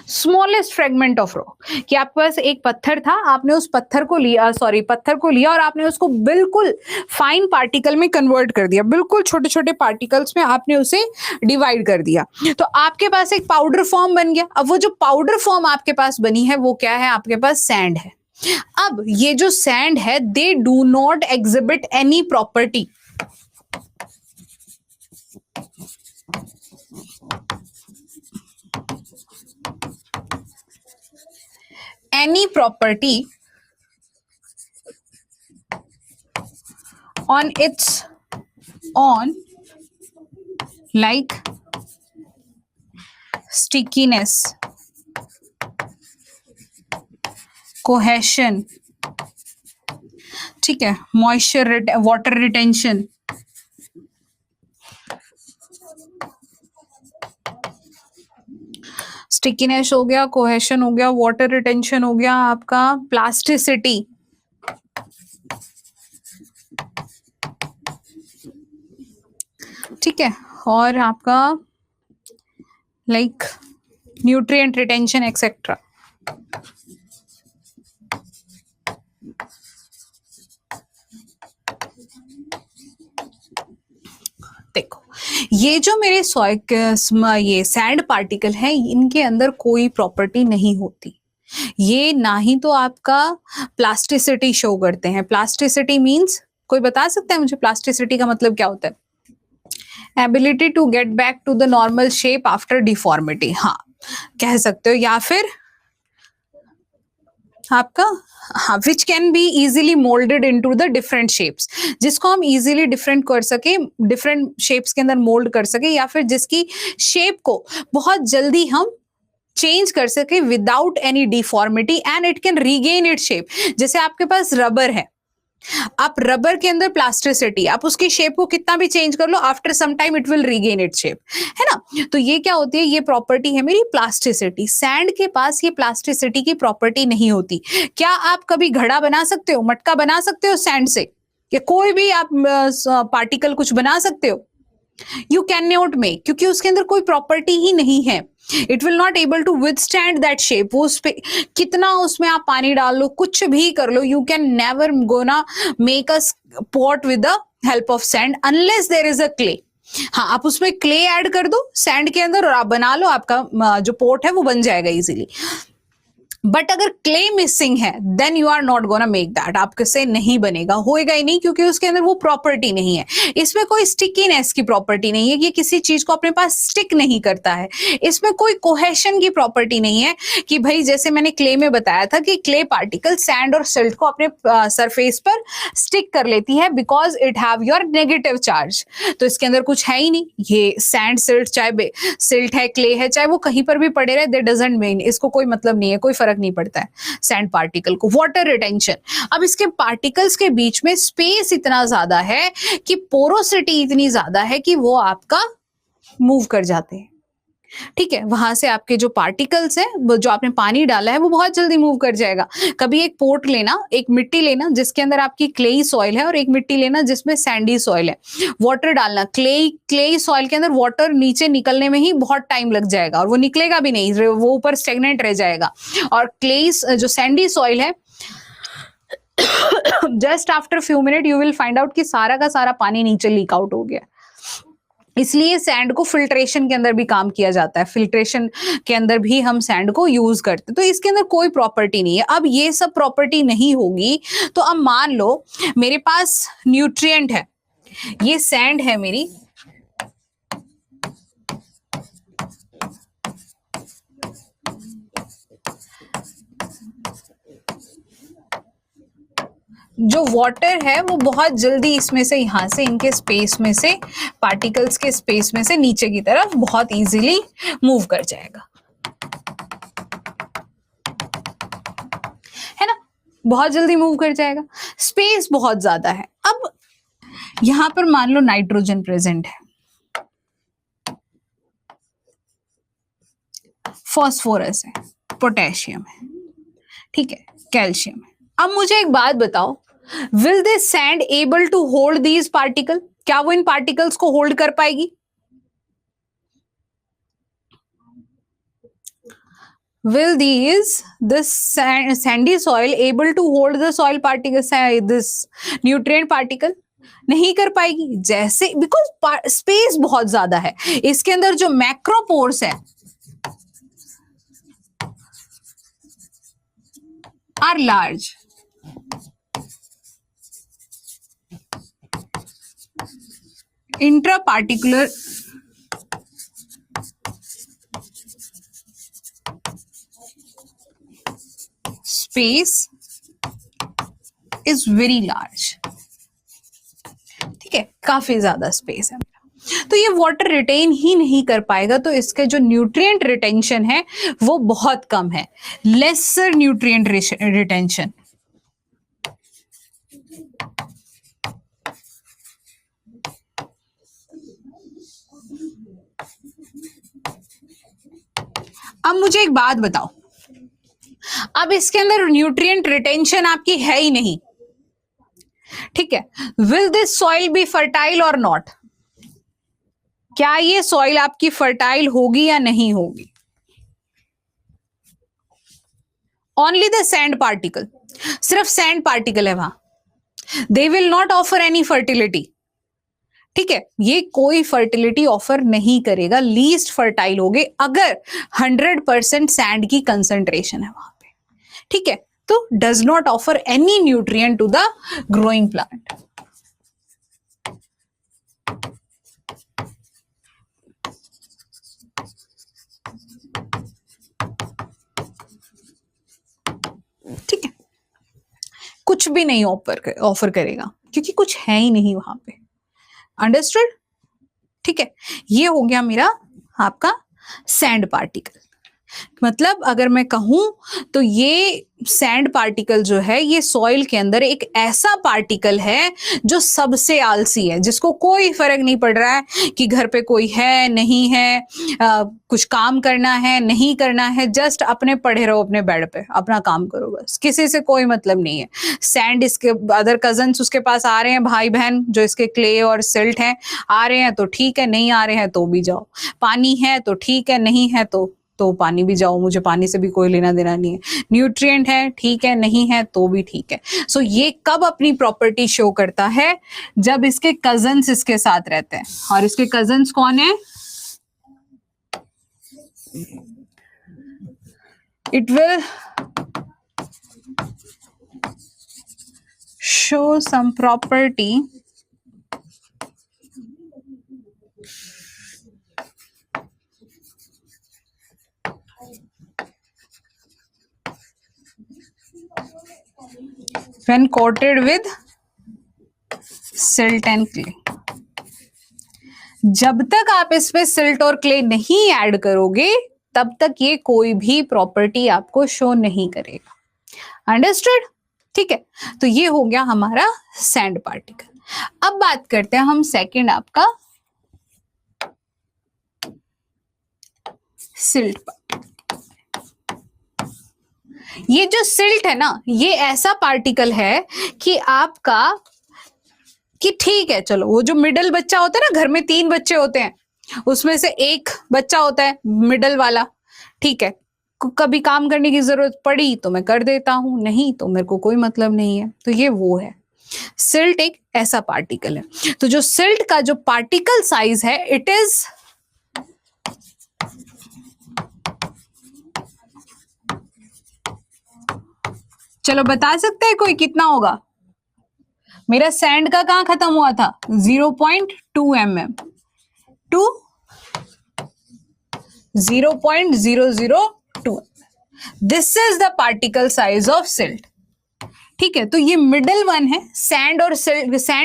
smallest fragment of rock. कि आपके पास एक पत्थर था, आपने उस पत्थर को लिया, पत्थर को लिया और आपने उसको बिल्कुल फाइन पार्टिकल में कन्वर्ट कर दिया, बिल्कुल छोटे छोटे पार्टिकल्स में आपने उसे डिवाइड कर दिया, तो आपके पास एक पाउडर फॉर्म बन गया। अब वो जो पाउडर फॉर्म आपके पास बनी है वो क्या है? आपके पास सैंड है। अब ये जो सैंड है, they do not exhibit any property, any property on its own, like stickiness, cohesion, ठीक है, moisture, water retention, स्टिकीनेस हो गया, कोहेशन हो गया, वाटर रिटेंशन हो गया, आपका प्लास्टिसिटी, ठीक है, और आपका लाइक न्यूट्रिएंट रिटेंशन एक्सेट्रा। देखो, ये जो मेरे ये सैंड पार्टिकल है, इनके अंदर कोई प्रॉपर्टी नहीं होती, ये ना ही तो आपका प्लास्टिसिटी शो करते हैं। प्लास्टिसिटी मींस, कोई बता सकता है मुझे प्लास्टिसिटी का मतलब क्या होता है? Ability to get back to the normal shape after deformity, हाँ कह सकते हो, या फिर आपका हाँ which can be easily moulded into the different shapes, जिसको हम इजीली डिफरेंट कर सके, डिफरेंट शेप्स के अंदर मोल्ड कर सके, या फिर जिसकी शेप को बहुत जल्दी हम चेंज कर सके without any deformity and it can regain it shape. जैसे आपके पास रबर है, आप रबर के अंदर प्लास्टिसिटी, आप उसकी शेप को कितना भी चेंज कर लो, after some time it will regain it shape, है ना? तो ये क्या होती है? ये प्रॉपर्टी है मेरी प्लास्टिसिटी। सैंड के पास ये प्लास्टिसिटी की प्रॉपर्टी नहीं होती। क्या आप कभी घड़ा बना सकते हो, मटका बना सकते हो सैंड से, या कोई भी आप पार्टिकल कुछ बना सकते हो? यू कैन नॉट मेक, क्योंकि उसके अंदर कोई प्रॉपर्टी ही नहीं है। It will not able to withstand that shape. वो उस पे कितना उसमें आप पानी डाल लो, कुछ भी कर लो, you can never gonna make a pot with the help of sand unless there is a clay. हाँ, आप उसमें क्ले ऐड कर दो सैंड के अंदर और आप बना लो, आपका जो पोट है वो बन जाएगा इजीली। बट अगर क्ले मिसिंग है then you are not gonna make that, आपके से नहीं बनेगा, होएगा ही नहीं, क्योंकि उसके अंदर वो प्रॉपर्टी नहीं है। इसमें कोई स्टिकीनेस की प्रॉपर्टी नहीं है, ये किसी चीज को अपने पास स्टिक नहीं करता है। इसमें कोई कोहेशन की प्रॉपर्टी नहीं है कि भाई जैसे मैंने क्ले में बताया था कि क्ले पार्टिकल सैंड और सिल्ट को अपने सरफेस पर स्टिक कर लेती है because it have your negative charge. तो इसके अंदर कुछ है ही नहीं। ये सैंड सिल्ट, चाहे सिल्ट है क्ले है, चाहे वो कहीं पर भी पड़े रहे, दैट डजंट मीन, इसको कोई मतलब नहीं है, कोई फर्क नहीं पड़ता है सैंड पार्टिकल को। वाटर रिटेंशन, अब इसके पार्टिकल्स के बीच में स्पेस इतना ज्यादा है कि पोरोसिटी इतनी ज्यादा है कि वो आपका मूव कर जाते हैं। ठीक है, वहां से आपके जो पार्टिकल्स हैं, जो आपने पानी डाला है, वो बहुत जल्दी मूव कर जाएगा। कभी एक पोट लेना, एक मिट्टी लेना जिसके अंदर आपकी क्लेई सॉइल है, और एक मिट्टी लेना जिसमें सैंडी सॉइल है, वाटर डालना। क्लेई सॉइल के अंदर वाटर नीचे निकलने में ही बहुत टाइम लग जाएगा, और वो निकलेगा भी नहीं, वो ऊपर स्टेगनेंट रह जाएगा। और क्लेई जो सैंडी सॉइल है, just after few minute you will find out कि सारा का सारा पानी नीचे लीक आउट हो गया। इसलिए सैंड को फिल्ट्रेशन के अंदर भी काम किया जाता है, फिल्ट्रेशन के अंदर भी हम सैंड को यूज करते हैं। तो इसके अंदर कोई प्रॉपर्टी नहीं है। अब ये सब प्रॉपर्टी नहीं होगी तो अब मान लो मेरे पास न्यूट्रिएंट है, ये सैंड है मेरी, जो वाटर है वो बहुत जल्दी इसमें से, यहां से, इनके स्पेस में से, पार्टिकल्स के स्पेस में से नीचे की तरफ बहुत इजीली मूव कर जाएगा, है ना, बहुत जल्दी मूव कर जाएगा, स्पेस बहुत ज्यादा है। अब यहां पर मान लो नाइट्रोजन प्रेजेंट है, फास्फोरस है, पोटेशियम है, ठीक है, कैल्शियम है। अब मुझे एक बात बताओ, will this sand able to hold these particle? क्या वो इन पार्टिकल्स को होल्ड कर पाएगी? Will this sandy soil able to hold the soil particle, this nutrient particle? नहीं कर पाएगी, जैसे बिकॉज स्पेस बहुत ज्यादा है। इसके अंदर जो मैक्रोपोर्स है are large, intra particular space is very large, ठीक है, काफी ज्यादा स्पेस है। तो ये वाटर रिटेन ही नहीं कर पाएगा, तो इसके जो न्यूट्रिएंट रिटेंशन है वो बहुत कम है, लेसर न्यूट्रिएंट रिटेंशन। अब मुझे एक बात बताओ, अब इसके अंदर न्यूट्रिएंट रिटेंशन आपकी है ही नहीं, ठीक है, will this soil be fertile और नॉट? क्या ये सॉइल आपकी फर्टाइल होगी या नहीं होगी? ओनली द सैंड पार्टिकल, सिर्फ सैंड पार्टिकल है वहां, they will not offer any fertility, ठीक है, ये कोई फर्टिलिटी ऑफर नहीं करेगा, लीस्ट फर्टाइल होगे अगर 100% सैंड की कंसंट्रेशन है वहां पे, ठीक है, तो does not offer any nutrient to the growing plant. ठीक है, कुछ भी नहीं ऑफर करेगा क्योंकि कुछ है ही नहीं वहां पे। अंडरस्टूड? ठीक है, ये हो गया मेरा आपका सैंड पार्टिकल। मतलब अगर मैं कहूं तो ये सैंड पार्टिकल जो है ये सॉइल के अंदर एक ऐसा पार्टिकल है जो सबसे आलसी है, जिसको कोई फर्क नहीं पड़ रहा है कि घर पे कोई है नहीं है, कुछ काम करना है नहीं करना है, जस्ट अपने पड़े रहो अपने बेड पे, अपना काम करो, बस किसी से कोई मतलब नहीं है। सैंड, इसके अदर कजन्स उसके पास आ रहे हैं, भाई बहन जो इसके क्ले और सिल्ट हैं, आ रहे हैं तो ठीक है, नहीं आ रहे हैं तो भी जाओ, पानी है तो ठीक है, नहीं है तो पानी भी जाओ, मुझे पानी से भी कोई लेना देना नहीं है, न्यूट्रिएंट है ठीक है, नहीं है तो भी ठीक है। सो ये कब अपनी प्रॉपर्टी शो करता है? जब इसके कजन्स इसके साथ रहते हैं, और इसके कजन्स कौन है? It will show some property when coated with silt and clay. जब तक आप इस पे सिल्ट और क्ले नहीं ऐड करोगे तब तक ये कोई भी प्रॉपर्टी आपको शो नहीं करेगा. अंडरस्टूड? ठीक है, तो ये हो गया हमारा सैंड पार्टिकल. अब बात करते हैं हम सेकंड आपका सिल्ट पार्टिकल. ये जो सिल्ट है ना, ये ऐसा पार्टिकल है कि आपका कि ठीक है चलो, वो जो मिडल बच्चा होता है ना, घर में 3 बच्चे होते हैं, उसमें से एक बच्चा होता है मिडल वाला. ठीक है, कभी काम करने की जरूरत पड़ी तो मैं कर देता हूं, नहीं तो मेरे को कोई मतलब नहीं है. तो ये वो है, सिल्ट एक ऐसा पार्टिकल है. तो जो सिल्ट का जो पार्टिकल साइज है, इट इज चलो बता सकते हैं कोई कितना होगा? मेरा सैंड का कहां खत्म हुआ था? 0.2 mm to 0.002. This is the particle size of silt. ठीक है, तो ये मिडल वन है, सैंड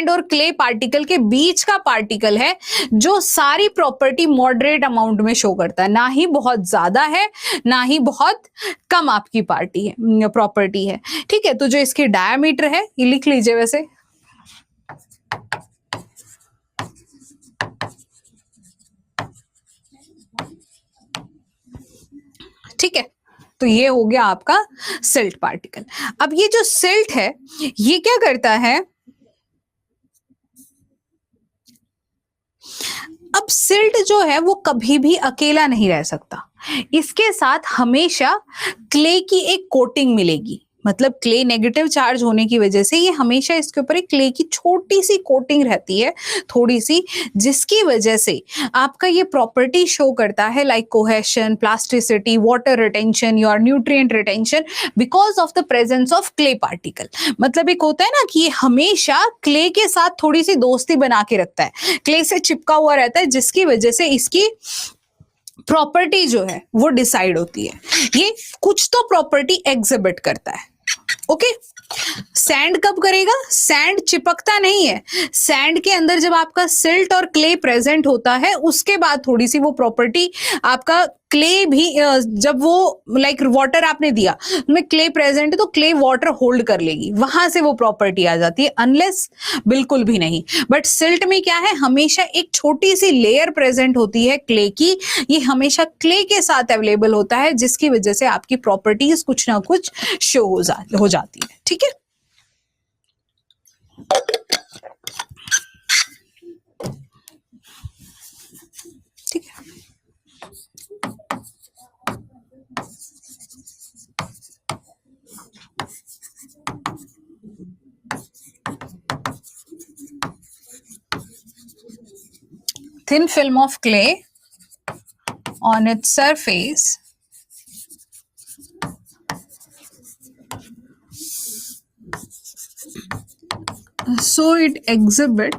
और क्ले पार्टिकल के बीच का पार्टिकल है, जो सारी प्रॉपर्टी मॉडरेट अमाउंट में शो करता है. ना ही बहुत ज्यादा है, ना ही बहुत कम आपकी प्रॉपर्टी है. ठीक है, तो जो इसकी डायमीटर है ये लिख लीजिए. वैसे ठीक है, तो ये हो गया आपका सिल्ट पार्टिकल. अब ये जो सिल्ट है ये क्या करता है? अब सिल्ट जो है वो कभी भी अकेला नहीं रह सकता. इसके साथ हमेशा क्ले की एक कोटिंग मिलेगी. मतलब क्ले नेगेटिव चार्ज होने की वजह से ये हमेशा इसके ऊपर एक क्ले की छोटी सी कोटिंग रहती है, थोड़ी सी, जिसकी वजह से आपका ये प्रॉपर्टी शो करता है like cohesion, plasticity, water retention और nutrient retention because of the presence of clay particle. मतलब एक होता है ना कि ये हमेशा क्ले के साथ थोड़ी सी दोस्ती बना के रखता है, क्ले से चिपका हुआ रहता है, जिसकी वजह से इसकी प्रॉपर्टी जो है वो डिसाइड होती है. ये कुछ तो प्रॉपर्टी एग्जिबिट करता है. ओके, सैंड कब करेगा? सैंड चिपकता नहीं है. सैंड के अंदर जब आपका सिल्ट और क्ले प्रेजेंट होता है, उसके बाद थोड़ी सी वो प्रॉपर्टी आपका क्ले भी, जब वो लाइक वाटर आपने दिया, उसमें क्ले प्रेजेंट है तो क्ले वाटर होल्ड कर लेगी, वहां से वो प्रॉपर्टी आ जाती है. अनलेस बिल्कुल भी नहीं. बट सिल्ट में क्या है? हमेशा एक छोटी सी लेयर प्रेजेंट होती है क्ले की. ये हमेशा क्ले के साथ अवेलेबल होता है, जिसकी वजह से आपकी प्रॉपर्टीज कुछ ना कुछ शो हो जाती है. ठीक है, ठीक है. Thin film of clay on its surface so it exhibit.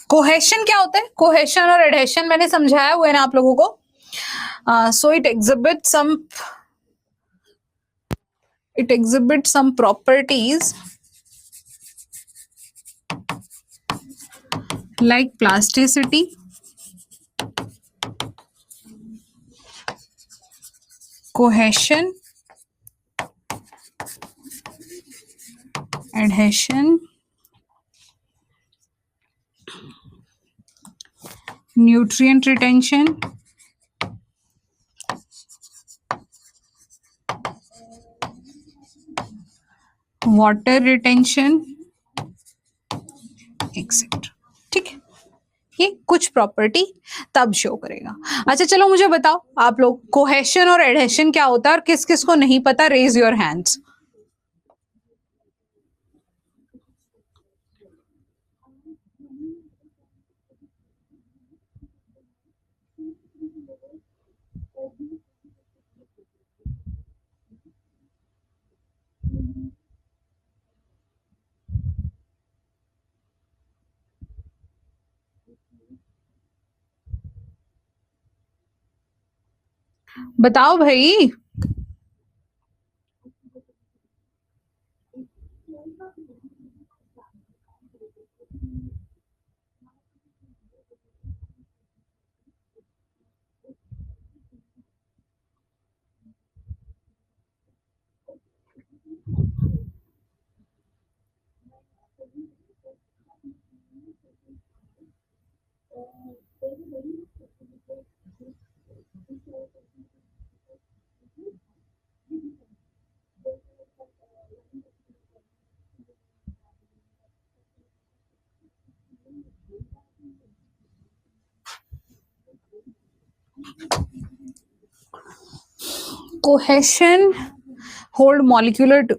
Cohesion क्या होता है? कोहेशन और एडहेशन मैंने समझाया हुआ है ना आप लोगों को. So it exhibits some properties like plasticity, cohesion, adhesion, nutrient retention, water retention etcetera. ठीक है, ये कुछ प्रॉपर्टी तब शो करेगा. अच्छा चलो मुझे बताओ आप लोग, कोहेशन और एडहेशन क्या होता है और किस किस को नहीं पता? Raise your hands. बताओ भाई। Cohesion hold molecular.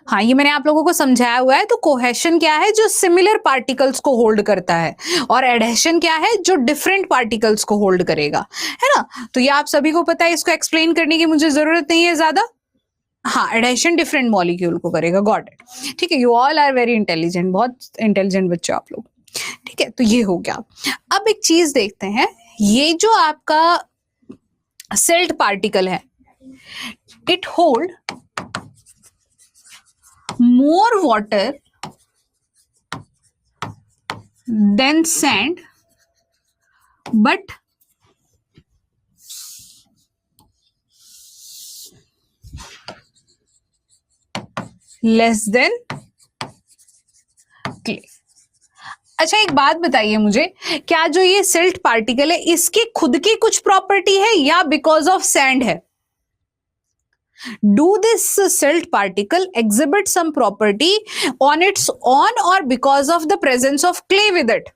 हाँ, ये मैंने आप लोगों को समझाया हुआ है। तो कोहेशन क्या है? जो सिमिलर पार्टिकल्स को होल्ड करता है, और एडहेशन क्या है? जो डिफरेंट पार्टिकल्स को होल्ड करेगा, है ना। तो ये आप सभी को पता है, इसको एक्सप्लेन करने की मुझे जरूरत नहीं है ज्यादा। हाँ, एडहेशन डिफरेंट मॉलिक्यूल को करेगा। Got it. ठीक है, you all are very intelligent, बहुत इंटेलिजेंट बच्चे आप लोग। ठीक है, तो ये हो गया। अब एक चीज देखते हैं, ये जो आपका सिल्ट पार्टिकल है, it hold more water than sand, but less than clay। अच्छा, एक बात बताइए मुझे, क्या जो ये सिल्ट पार्टिकल है, इसकी खुद की कुछ प्रॉपर्टी है या बिकॉज ऑफ सैंड है? Do this silt particle exhibit some property on its own or because of the presence of clay with it?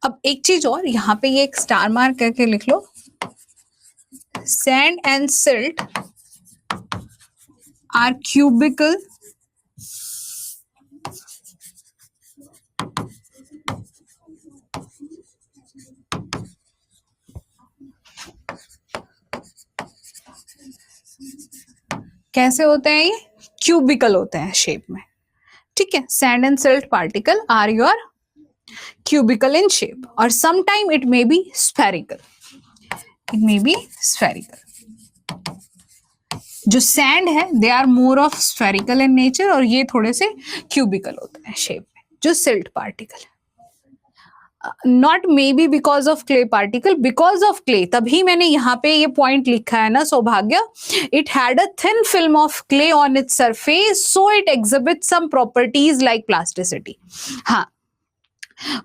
अब एक चीज और, यहां पे ये एक स्टार मार्क करके लिख लो। Sand and silt are cubical कैसे होते हैं? ये क्यूबिकल होते हैं शेप में। ठीक है, sand and silt particle are your cubical in shape, और sometime it may be spherical. It may be spherical. जो सैंड है, they are more of spherical in nature, और ये थोड़े से क्यूबिकल होते हैं शेप में, जो सिल्ट पार्टिकल है। Not may be because of clay particle, because of clay. तभी मैंने यहाँ पे ये पॉइंट लिखा है ना Saubhagya, it had a thin film of clay on its surface, so it exhibit some properties like plasticity. हाँ,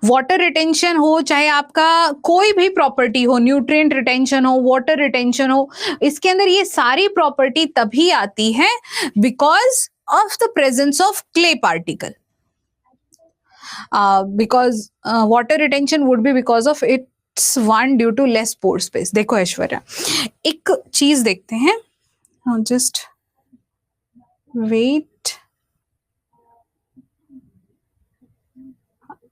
वाटर रिटेंशन हो, चाहे आपका कोई भी प्रॉपर्टी हो, न्यूट्रिएंट रिटेंशन हो, वाटर रिटेंशन हो, इसके अंदर ये सारी प्रॉपर्टी तभी आती है because of the presence of clay particle. because water retention would be because of its one due to less pore space। देखो ऐश्वर्या, एक चीज देखते हैं, जस्ट वेट,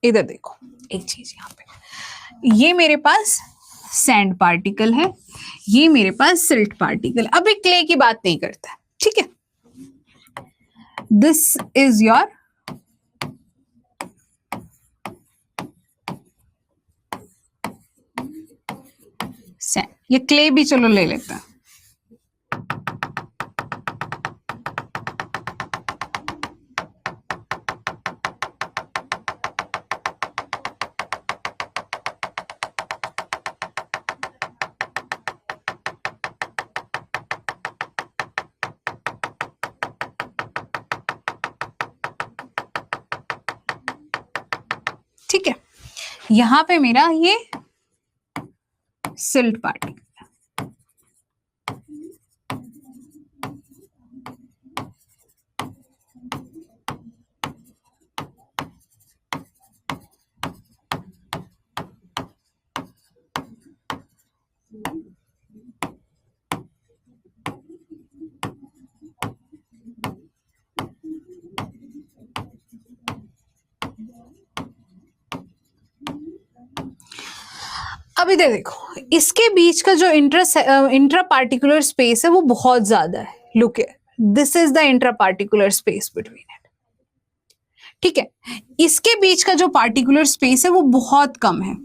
इधर देखो एक चीज, यहाँ पे ये मेरे पास सैंड पार्टिकल है, ये मेरे पास सिल्ट पार्टिकल। अब एक क्ले की बात नहीं करता है, ठीक है। दिस इज योर सैंड, ये क्ले भी चलो ले लेता है। ठीक है, यहां पे मेरा ये सिल्ट पार्टिकल, अब इधर देखो, इसके बीच का जो इंट्रा पार्टिकुलर स्पेस है वो बहुत ज्यादा है। Look this is the intraparticular space between it. ठीक है, इसके बीच का जो पार्टिकुलर स्पेस है वो बहुत कम है।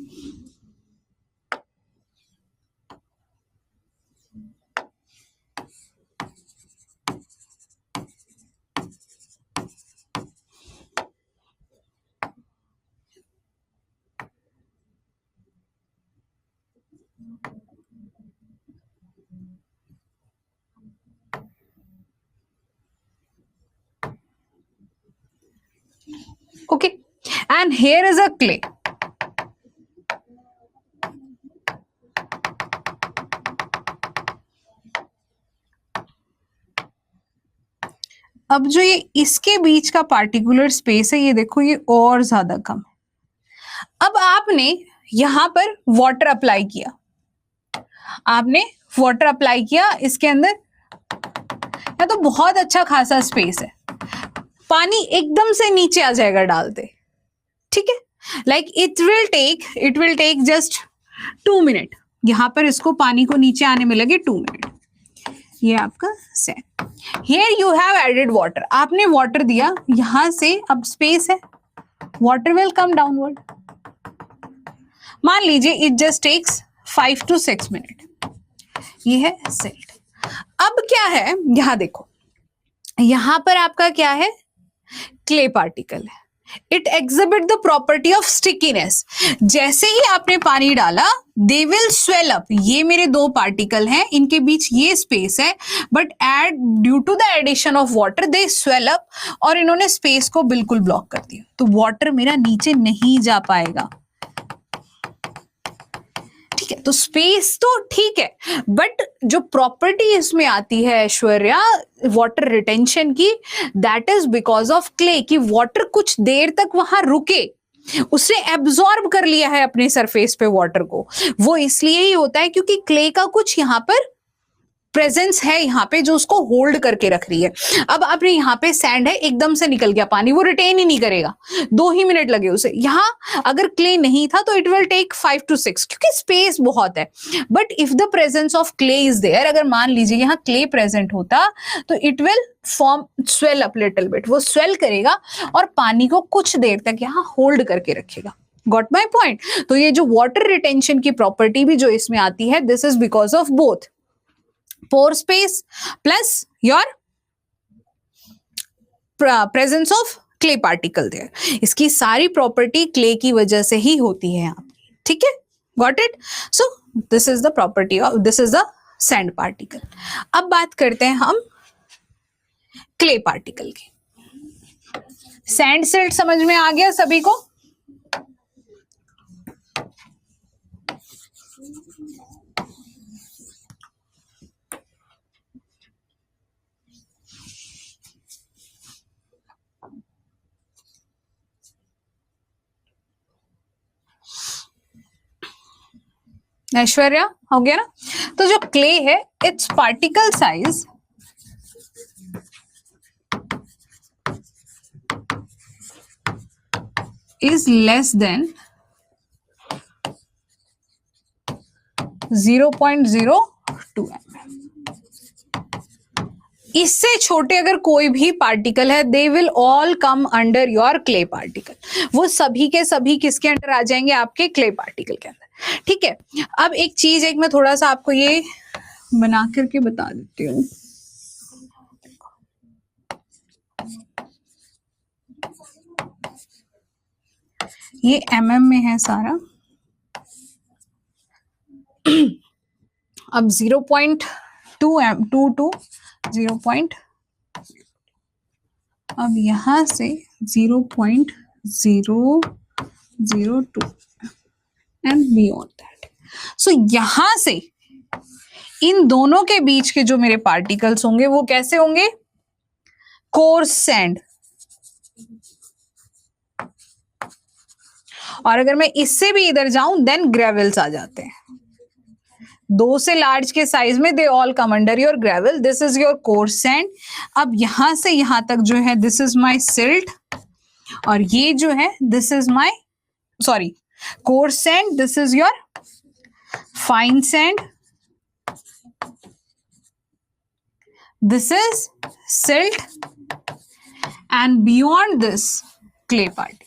Okay, and here is a clay. अब जो ये इसके बीच का पार्टिकुलर स्पेस है, ये देखो ये और ज्यादा कम है। अब आपने यहां पर वाटर अप्लाई किया, आपने वाटर अप्लाई किया इसके अंदर, या तो बहुत अच्छा खासा स्पेस है, पानी एकदम से नीचे आ जाएगा डालते। ठीक है, like it will take just 2 minute. यहां पर इसको पानी को नीचे आने में लगे 2 मिनट। ये आपका sand. Here you have added water, आपने वाटर दिया, यहां से अब स्पेस है, वाटर विल कम डाउनवर्ड। मान लीजिए it just takes 5 to 6 minute. ये है सिल्ट। अब क्या है, यहां देखो, यहां पर आपका क्या है, क्ले पार्टिकल है। It exhibit the property of stickiness. जैसे ही आपने पानी डाला, दे विल स्वेल अप। ये मेरे 2 पार्टिकल हैं, इनके बीच ये स्पेस है, but add due to the addition of water they swell up, और इन्होंने स्पेस को बिल्कुल ब्लॉक कर दिया, तो वाटर मेरा नीचे नहीं जा पाएगा। ठीक है, तो स्पेस तो ठीक है, बट जो प्रॉपर्टी इसमें आती है ऐश्वर्या वाटर रिटेंशन की, that is because of clay, कि वाटर कुछ देर तक वहां रुके, उसने एब्जॉर्ब कर लिया है अपने सरफेस पे वाटर को। वो इसलिए ही होता है क्योंकि क्ले का कुछ यहां पर प्रेजेंस है, यहाँ पे जो उसको होल्ड करके रख रही है। अब आपने यहाँ पे सैंड है, एकदम से निकल गया पानी, वो रिटेन ही नहीं करेगा, 2 ही मिनट लगे उसे। यहाँ अगर क्ले नहीं था तो इट विल टेक 5 to 6, क्योंकि स्पेस बहुत है। But if the presence of clay is there, अगर मान लीजिए यहाँ क्ले प्रेजेंट होता तो it will form swell up little bit, वो स्वेल करेगा और पानी को कुछ देर तक यहाँ होल्ड करके रखेगा। Got my point? तो ये जो वाटर रिटेंशन की प्रॉपर्टी भी जो इसमें आती है, this is because of both pore space plus your presence of clay particle there. इसकी सारी प्रॉपर्टी क्ले की वजह से ही होती है यहाँ। ठीक है, got it? So this is the property of, this is the sand particle. अब बात करते हैं हम क्ले पार्टिकल की। सैंड सिल्ट समझ में आ गया सभी को? ऐश्वर्या हो गया ना? तो जो क्ले है, it's particle size is less than 0.02 mm। इससे छोटे अगर कोई भी पार्टिकल है, they will all come under your clay particle. वो सभी के सभी किसके अंडर आ जाएंगे? आपके क्ले पार्टिकल के अंदर। ठीक है, अब एक चीज, एक मैं थोड़ा सा आपको ये बना करके बता देती हूँ। ये mm में है सारा। अब 0.2 0. अब यहां से 0.002 एंड बियॉन्ड दैट। सो यहां से इन दोनों के बीच के जो मेरे पार्टिकल्स होंगे वो कैसे होंगे? Coarse sand. और अगर मैं इससे भी इधर जाऊं देन ग्रेवल्स आ जाते हैं। 2 से लार्ज के साइज में they all come under your gravel. This is your coarse sand. अब यहां से यहां तक जो है दिस इज माय सिल्ट, और ये जो है this is my sorry coarse sand, this is your fine sand, this is silt, and beyond this clay particle.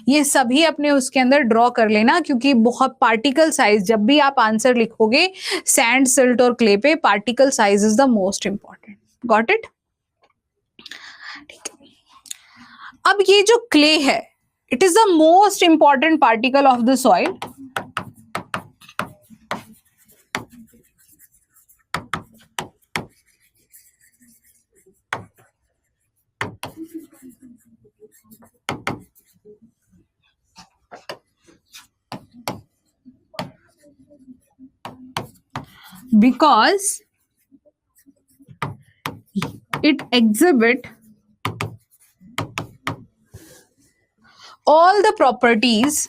ये सभी अपने उसके अंदर ड्रॉ कर लेना, क्योंकि बहुत पार्टिकल साइज, जब भी आप आंसर लिखोगे सैंड, सिल्ट और क्ले पे, particle size is the most important. Got it? ठीक है. अब ये जो क्ले है, it is the most important particle of the soil. Because it exhibit all the properties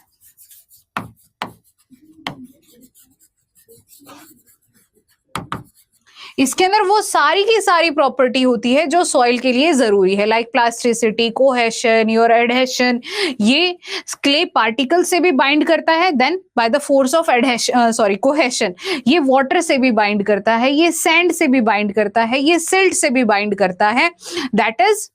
इसके अंदर वो सारी की सारी प्रॉपर्टी होती है जो सॉइल के लिए जरूरी है, like plasticity, cohesion, your adhesion. ये क्ले पार्टिकल से भी बाइंड करता है, then by the force of adhesion cohesion ये वाटर से भी बाइंड करता है, ये सैंड से भी बाइंड करता है, ये सिल्ट से भी बाइंड करता है. That is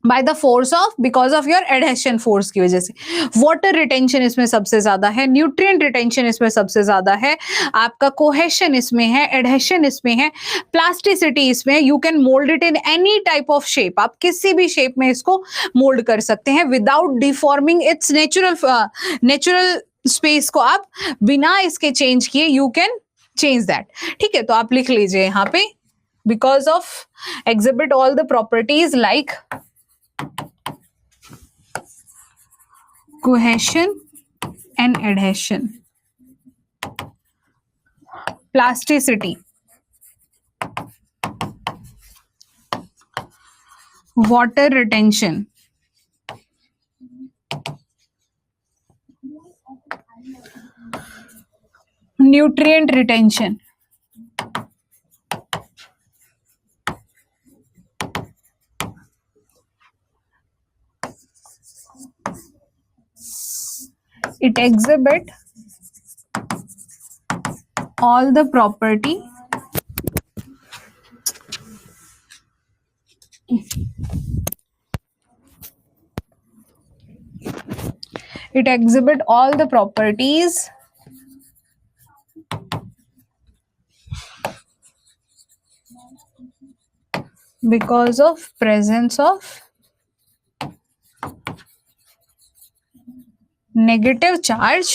by the force of, because of your adhesion force की वजह से. वाटर रिटेंशन इसमें सबसे ज्यादा है, न्यूट्रिएंट रिटेंशन इसमें सबसे ज्यादा है, आपका कोहेशन इसमें है, एडहेशन इसमें है, प्लास्टिसिटी इसमें है. You can mould it in any type of shape. आप किसी भी शेप में इसको मोल्ड कर सकते हैं without deforming it's natural space को आप बिना इसके चेंज किए यू कैन चेंज दैट. ठीक है, तो आप लिख लीजिए यहाँ पे, because of exhibit all the properties like cohesion and adhesion, plasticity, water retention, nutrient retention, it exhibit all the property it exhibit all the properties because of presence of negative charge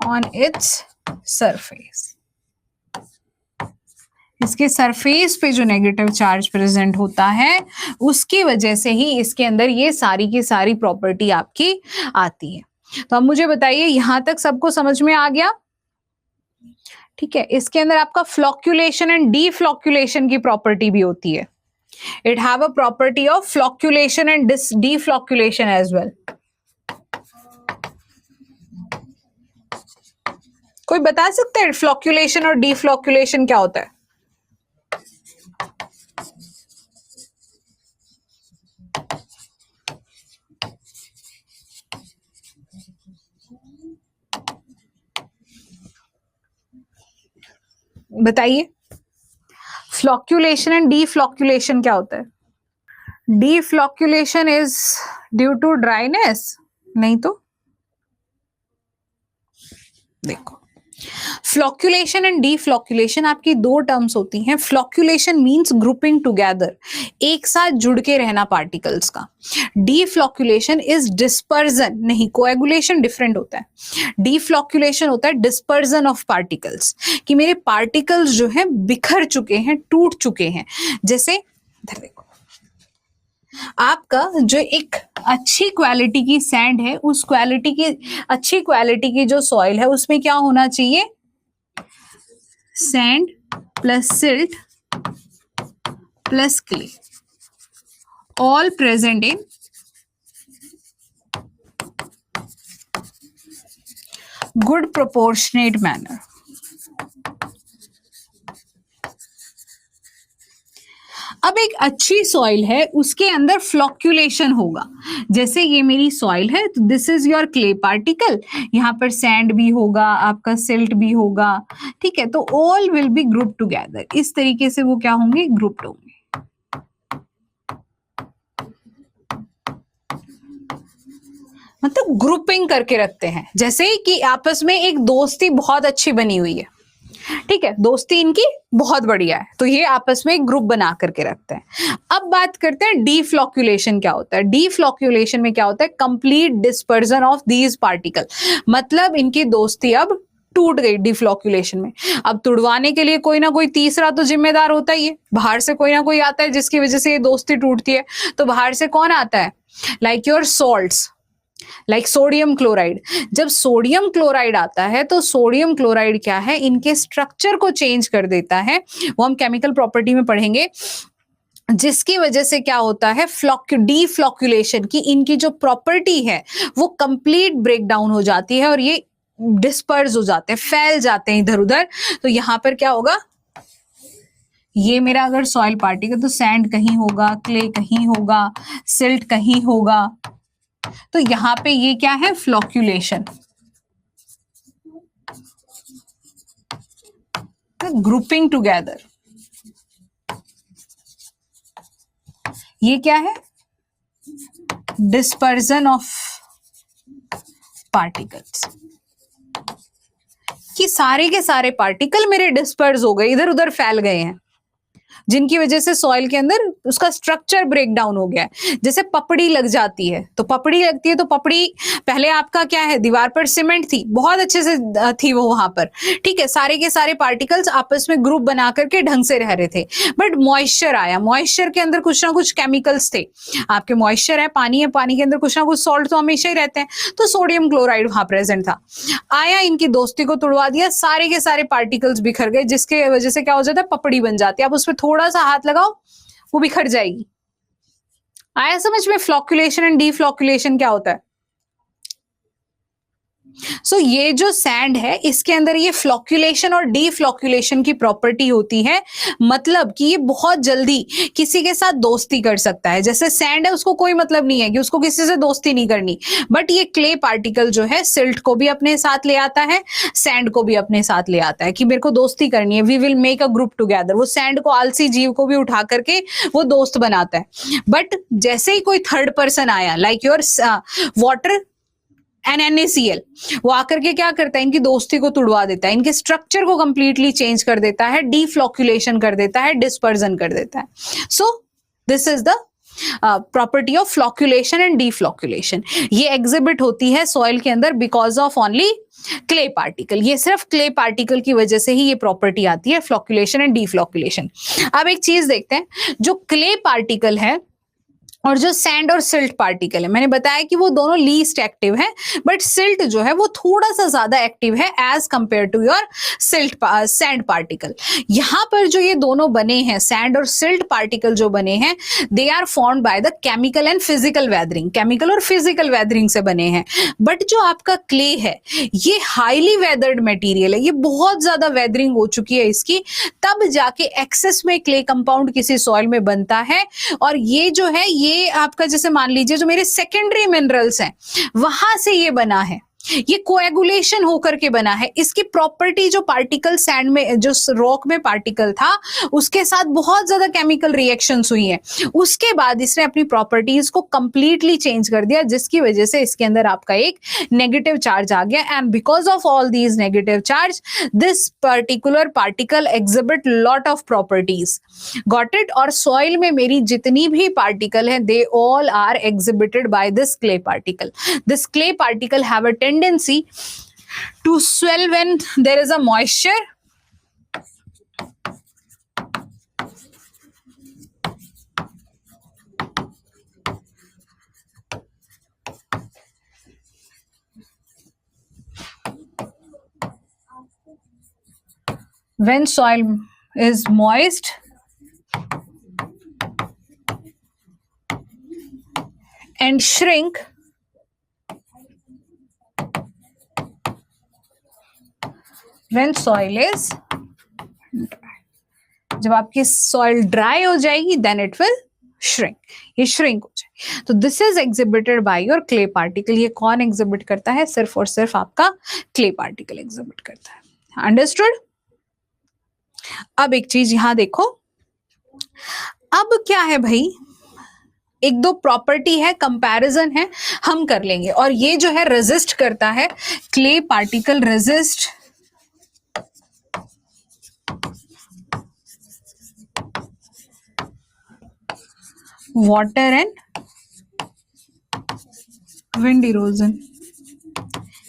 on its surface. इसके surface पे जो negative charge present होता है उसकी वजह से ही इसके अंदर ये सारी की सारी प्रॉपर्टी आपकी आती है. तो अब मुझे बताइए, यहां तक सबको समझ में आ गया? ठीक है, इसके अंदर आपका फ्लॉक्यूलेशन एंड डीफ्लॉक्यूलेशन की प्रॉपर्टी भी होती है. It have a property of flocculation and deflocculation as well. कोई बता सकते हैं फ्लॉक्यूलेशन और डीफ्लॉक्यूलेशन क्या होता है? बताइए, फ्लॉक्यूलेशन एंड डीफ्लॉक्यूलेशन क्या होता है? डीफ्लॉक्यूलेशन इज ड्यू टू ड्राइनेस. नहीं तो देखो, फ्लॉक्यूलेशन एंड डीफ्लॉक्यूलेशन आपकी दो टर्म्स होती हैं. फ्लॉक्यूलेशन मींस ग्रुपिंग टुगेदर, एक साथ जुड़ के रहना पार्टिकल्स का. डीफ्लॉक्यूलेशन इज डिस्पर्जन, नहीं, कोएगुलेशन डिफरेंट होता है. डीफ्लॉक्यूलेशन होता है डिस्पर्जन ऑफ पार्टिकल्स, कि मेरे पार्टिकल्स जो हैं बिखर चुके हैं, टूट चुके हैं. जैसे इधर देखो, आपका जो एक अच्छी क्वालिटी की सैंड है, उस क्वालिटी की अच्छी क्वालिटी की जो सॉइल है उसमें क्या होना चाहिए? Sand plus silt plus clay, all present in good proportionate manner. अब एक अच्छी सॉइल है, उसके अंदर फ्लॉक्यूलेशन होगा। जैसे ये मेरी सॉइल है, तो this is your clay particle, यहाँ पर सैंड भी होगा, आपका सिल्ट भी होगा, ठीक है। तो all will be group together, इस तरीके से वो क्या होंगे, ग्रुप्ड होंगे। मतलब ग्रुपिंग करके रखते हैं, जैसे कि आपस में एक दोस्ती बहुत अच्छी बनी हुई है, ठीक है, दोस्ती इनकी बहुत बढ़िया है, तो ये आपस में एक ग्रुप बना करके रखते हैं। अब बात करते हैं डीफ्लॉक्यूलेशन क्या होता है। डीफ्लॉक्यूलेशन में क्या होता है, complete dispersion of these particle, मतलब इनकी दोस्ती अब टूट गई डिफ्लॉक्यूलेशन में। अब तुड़वाने के लिए कोई ना कोई तीसरा तो जिम्मेदार होता ही है, बाहर से कोई ना कोई आता है जिसकी वजह से ये दोस्ती टूटती है। तो बाहर से कौन आता है, like your salts, like sodium chloride. जब सोडियम क्लोराइड आता है तो सोडियम क्लोराइड क्या है, इनके स्ट्रक्चर को चेंज कर देता है, वो हम केमिकल प्रॉपर्टी में पढ़ेंगे, जिसकी वजह से क्या होता है, डीफ्लॉक्यूलेशन की इनकी जो प्रॉपर्टी है वो कंप्लीट ब्रेकडाउन हो जाती है और ये डिस्पर्स हो जाते हैं, फैल जाते हैं इधर उधर। तो यहां पर क्या होगा, ये मेरा अगर सॉइल पार्टिकल, तो सैंड कहीं होगा, क्ले कहीं होगा, सिल्ट कहीं होगा, तो यहां पे ये क्या है, फ्लॉक्यूलेशन, ग्रुपिंग टुगेदर। ये क्या है, डिस्पर्जन ऑफ पार्टिकल्स, कि सारे के सारे पार्टिकल मेरे डिस्पर्स हो गए, इधर उधर फैल गए हैं, जिनकी वजह से सॉइल के अंदर उसका स्ट्रक्चर ब्रेक डाउन हो गया है। जैसे पपड़ी लग जाती है, तो पपड़ी लगती है, तो पपड़ी पहले आपका क्या है, दीवार पर सीमेंट थी, बहुत अच्छे से थी वो वहां पर, ठीक है, सारे के सारे पार्टिकल्स आपस में ग्रुप बना करके ढंग से रह रहे थे। बट मॉइस्चर आया, मॉइस्चर के अंदर कुछ ना कुछ केमिकल्स थे, आपके मॉइस्चर है, पानी के अंदर कुछ ना कुछ सॉल्ट तो हमेशा ही रहते हैं, तो सोडियम क्लोराइड वहां प्रेजेंट था, आया, इनकी दोस्ती को तोड़वा दिया, सारे के सारे पार्टिकल्स बिखर गए, जिसके वजह से क्या हो जाता है, पपड़ी बन जाती है। अब उसमें थोड़ा सा हाथ लगाओ वो बिखर जाएगी। आया समझ में, फ्लॉक्यूलेशन एंड डीफ्लॉक्यूलेशन क्या होता है। सो ये जो सैंड है, इसके अंदर ये फ्लॉक्यूलेशन और डीफ्लॉक्यूलेशन की प्रॉपर्टी होती है, मतलब कि ये बहुत जल्दी किसी के साथ दोस्ती कर सकता है। जैसे सैंड है, उसको कोई मतलब नहीं है कि उसको किसी से दोस्ती नहीं करनी, बट ये क्ले पार्टिकल जो है, सिल्ट को भी अपने साथ ले आता है, सैंड को भी अपने साथ ले आता है, कि मेरे को दोस्ती करनी है, we will make a group together. वो सैंड को, आलसी जीव को भी उठा करके वो दोस्त बनाता है। बट जैसे ही कोई थर्ड पर्सन आया, like your water and NaCl, वो आकर के क्या करता है, इनकी दोस्ती को तुड़वा देता है, इनके स्ट्रक्चर को कंप्लीटली चेंज कर देता है, डीफ्लॉक्यूलेशन कर देता है, डिस्पर्जन कर देता है। So this is the property of flocculation and deflocculation. ये एग्जिबिट होती है सॉइल के अंदर because of only clay particle. ये सिर्फ क्ले पार्टिकल की वजह से ही ये प्रॉपर्टी आती है, फ्लॉक्यूलेशन एंड डीफ्लॉक्यूलेशन। अब एक चीज देखते हैं, जो क्ले पार्टिकल है और जो सैंड और सिल्ट पार्टिकल है, मैंने बताया कि वो दोनों लीस्ट एक्टिव है, बट सिल्ट जो है वो थोड़ा सा ज्यादा एक्टिव है as compare to your sand particle. यहां पर जो ये दोनों बने हैं, सैंड और सिल्ट पार्टिकल जो बने हैं, they are formed by the chemical and physical weathering, chemical और फिजिकल वेदरिंग से बने हैं। बट जो आपका क्ले है, ये हाईली वेदर्ड मटेरियल है, ये बहुत ज्यादा वेदरिंग हो चुकी है इसकी, तब जाके एक्सेस में क्ले कंपाउंड किसी सॉइल में बनता है। और ये जो है, ये आपका जैसे मान लीजिए जो मेरे सेकेंडरी मिनरल्स हैं, वहां से ये बना है, ये कोएगुलेशन होकर के बना है। इसकी प्रॉपर्टी, जो पार्टिकल सैंड में, जो रॉक में पार्टिकल था, उसके साथ बहुत ज्यादा केमिकल रिएक्शंस हुई हैं, उसके बाद इसने अपनी प्रॉपर्टीज को कंप्लीटली चेंज कर दिया, जिसकी वजह से इसके अंदर आपका एक नेगेटिव चार्ज आ गया। And because of all these negative charge, this particular particle exhibit lot of properties, got it. और सॉइल में मेरी जितनी भी पार्टिकल है, they all are exhibited by this clay particle. This clay particle have a tendency to swell when there is a moisture, when soil is moist and shrink when soil is dry. जब आपकी soil dry हो जाएगी then it will shrink, ये shrink हो जाए। तो this is exhibited by your clay particle. ये कौन एग्जिबिट करता है? सिर्फ और सिर्फ आपका क्ले पार्टिकल एग्जिबिट करता है। अंडरस्टूड? अब एक चीज यहां देखो, अब क्या है भाई, एक दो प्रॉपर्टी है, कंपैरिजन है, हम कर लेंगे। और ये जो है रेजिस्ट करता है, clay particle resist water and wind erosion.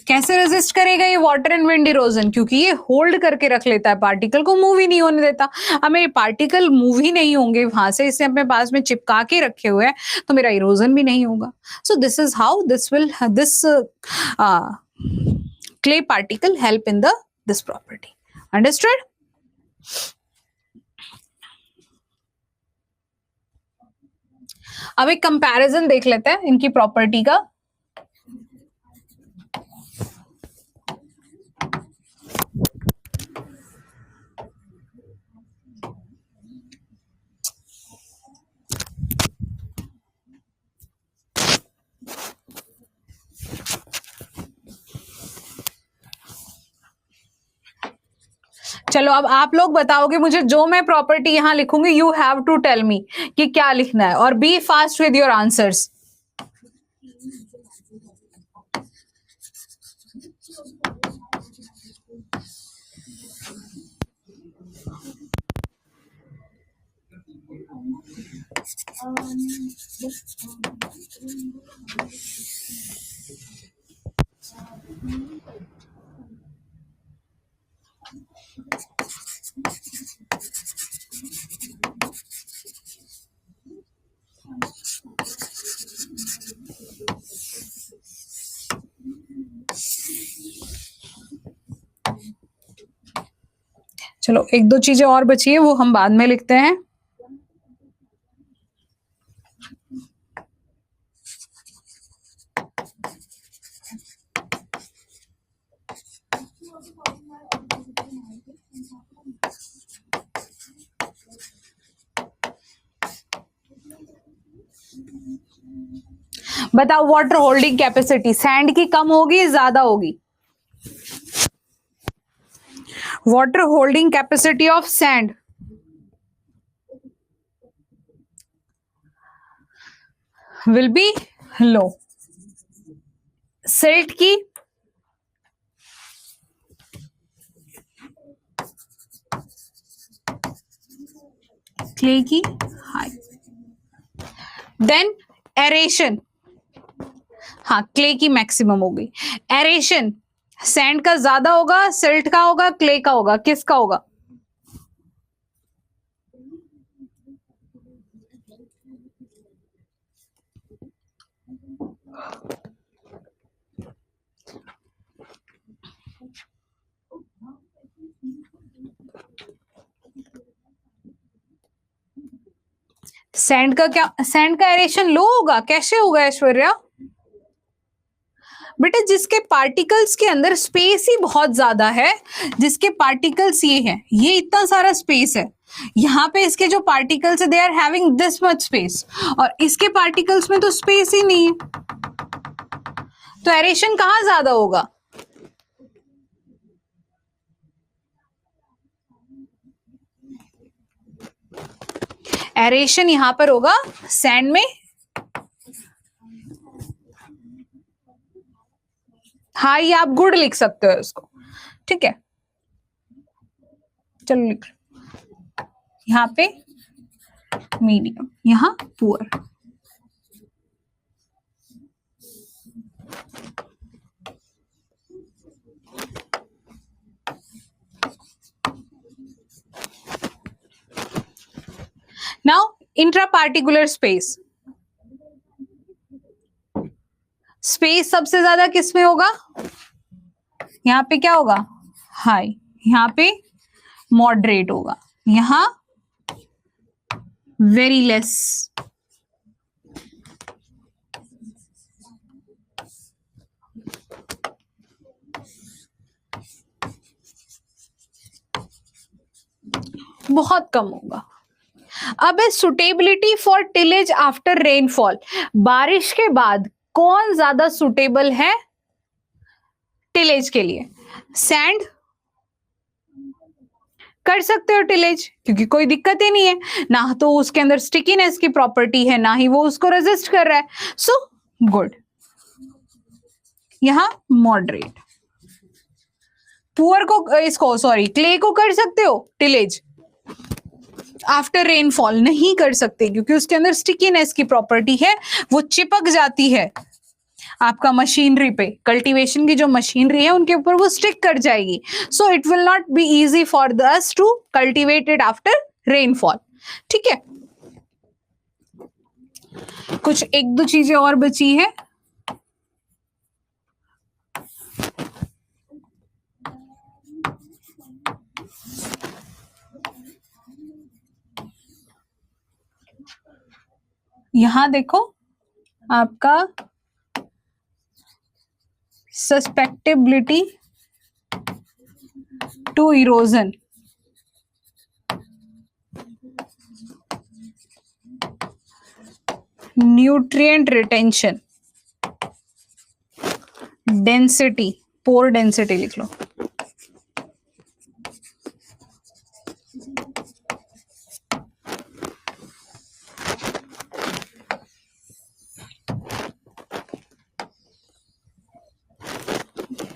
कैसे रेजिस्ट करेगा ये वाटर एंड विंड इरोजन? क्योंकि ये होल्ड करके रख लेता है पार्टिकल को, मूव ही नहीं होने देता। अब मेरे पार्टिकल मूव ही नहीं होंगे वहां से, इसे अपने पास में चिपका के रखे हुए हैं, तो मेरा इरोजन भी नहीं होगा। सो this is how this clay particle help in this property. Understood? अब एक कंपैरिजन देख लेते हैं इनकी प्रॉपर्टी का। चलो अब आप लोग बताओगे मुझे, जो मैं प्रॉपर्टी यहां लिखूंगी you have to tell me कि क्या लिखना है, और be fast with your answers. चलो एक दो चीजें और बची है, वो हम बाद में लिखते हैं। बताओ, वाटर होल्डिंग कैपेसिटी सैंड की कम होगी या ज्यादा होगी? Water holding capacity of sand will be low. Silt की क्ले की हाई। देन एरेशन, हाँ क्ले की मैक्सिमम होगी। एरेशन सैंड का ज्यादा होगा, सिल्ट का होगा, क्ले का होगा, किसका होगा? सैंड का क्या? सैंड का एरेशन लो होगा। कैसे होगा ऐश्वर्या? बेटा जिसके पार्टिकल्स के अंदर स्पेस ही बहुत ज्यादा है, जिसके पार्टिकल्स ये है, ये इतना सारा स्पेस है, यहाँ पे इसके जो पार्टिकल्स है they are having this much space, और इसके पार्टिकल्स में तो स्पेस ही नहीं है, तो एरेशन कहाँ ज्यादा होगा? एरेशन यहां पर होगा सैंड में। हाँ ये आप गुड लिख सकते हो इसको, ठीक है। चलो लिख लो, यहाँ पे मीडियम, यहाँ poor. Now intra particular space, space सबसे ज्यादा किसमें होगा? यहाँ पे क्या होगा? हाई। यहाँ पे मॉडरेट होगा, यहाँ वेरी लेस। बहुत कम होगा। अब है suitability for tillage after rainfall, बारिश के बाद कौन ज्यादा सुटेबल है टिलेज के लिए? सैंड कर सकते हो टिलेज, क्योंकि कोई दिक्कत ही नहीं है, ना तो उसके अंदर स्टिकीनेस की प्रॉपर्टी है, ना ही वो उसको रेजिस्ट कर रहा है, सो गुड। यहां मॉडरेट। पुअर को, इसको सॉरी क्ले को कर सकते हो टिलेज आफ्टर रेनफॉल? नहीं कर सकते, क्योंकि उसके अंदर स्टिकीनेस की प्रॉपर्टी है, वो चिपक जाती है आपका मशीनरी पे, कल्टीवेशन की जो मशीनरी है उनके ऊपर वो स्टिक कर जाएगी, so it will not be easy for us to cultivate it after rainfall. ठीक है, कुछ एक दो चीजें और बची है। यहां देखो आपका susceptibility to erosion, nutrient retention, density, pore density लिख लो।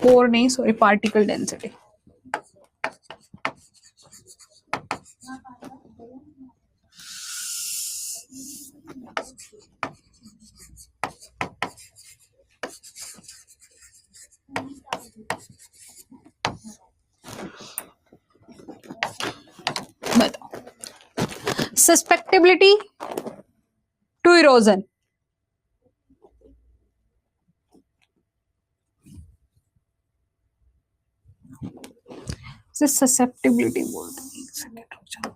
पोर नहीं, सॉरी, पार्टिकल डेंसिटी। बताओ, सस्पेक्टेबिलिटी टू इरोजन, ससेप्टिबिलिटी बोलते हैं, एक सेकंड रुक जाओ।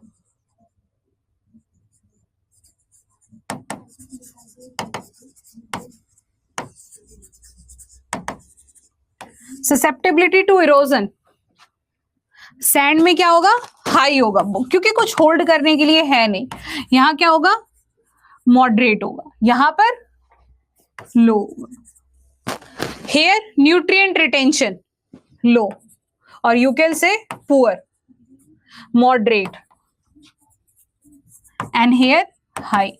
ससेप्टिबिलिटी टू इरोजन, सैंड में क्या होगा? हाई होगा, क्योंकि कुछ होल्ड करने के लिए है नहीं। यहां क्या होगा? मॉडरेट होगा, यहां पर लो होगा। हेयर न्यूट्रिएंट रिटेंशन लो, और you can say poor, moderate, and here high.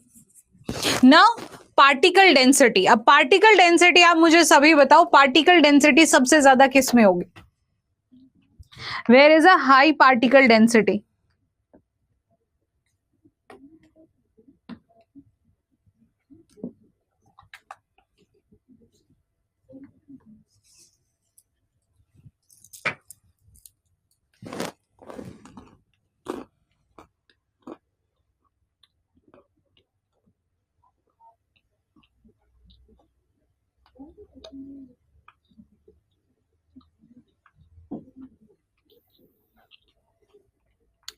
Now particle density. अब पार्टिकल डेंसिटी आप मुझे सभी बताओ, पार्टिकल डेंसिटी सबसे ज्यादा किस में होगी? Where is a high particle density?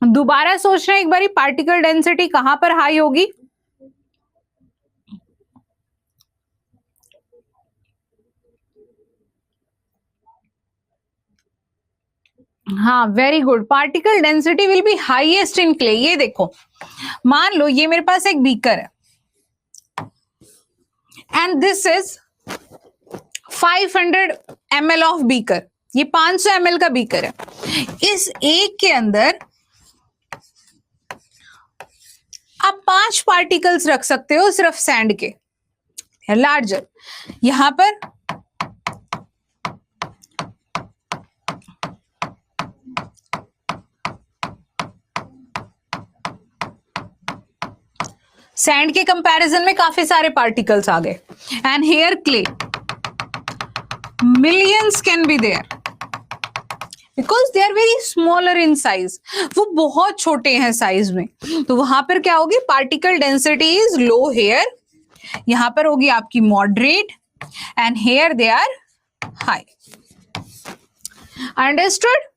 दोबारा सोचना एक बारी, पार्टिकल डेंसिटी कहां पर हाई होगी? हाँ, very good, particle density will be highest in clay. ये देखो, मान लो ये मेरे पास एक बीकर है, and this is 500 ml of beaker, ये 500 ml का बीकर है। इस एक के अंदर आप 5 पार्टिकल्स रख सकते हो, सिर्फ सैंड के, लार्जर। यहां पर सैंड के कंपैरिजन में काफी सारे पार्टिकल्स आ गए, and here clay, millions can be there because they are very smaller in size, वो बहुत छोटे हैं साइज में। तो वहां पर क्या होगी? Particle density is low here, यहां पर होगी आपकी moderate, and here they are high. Understood?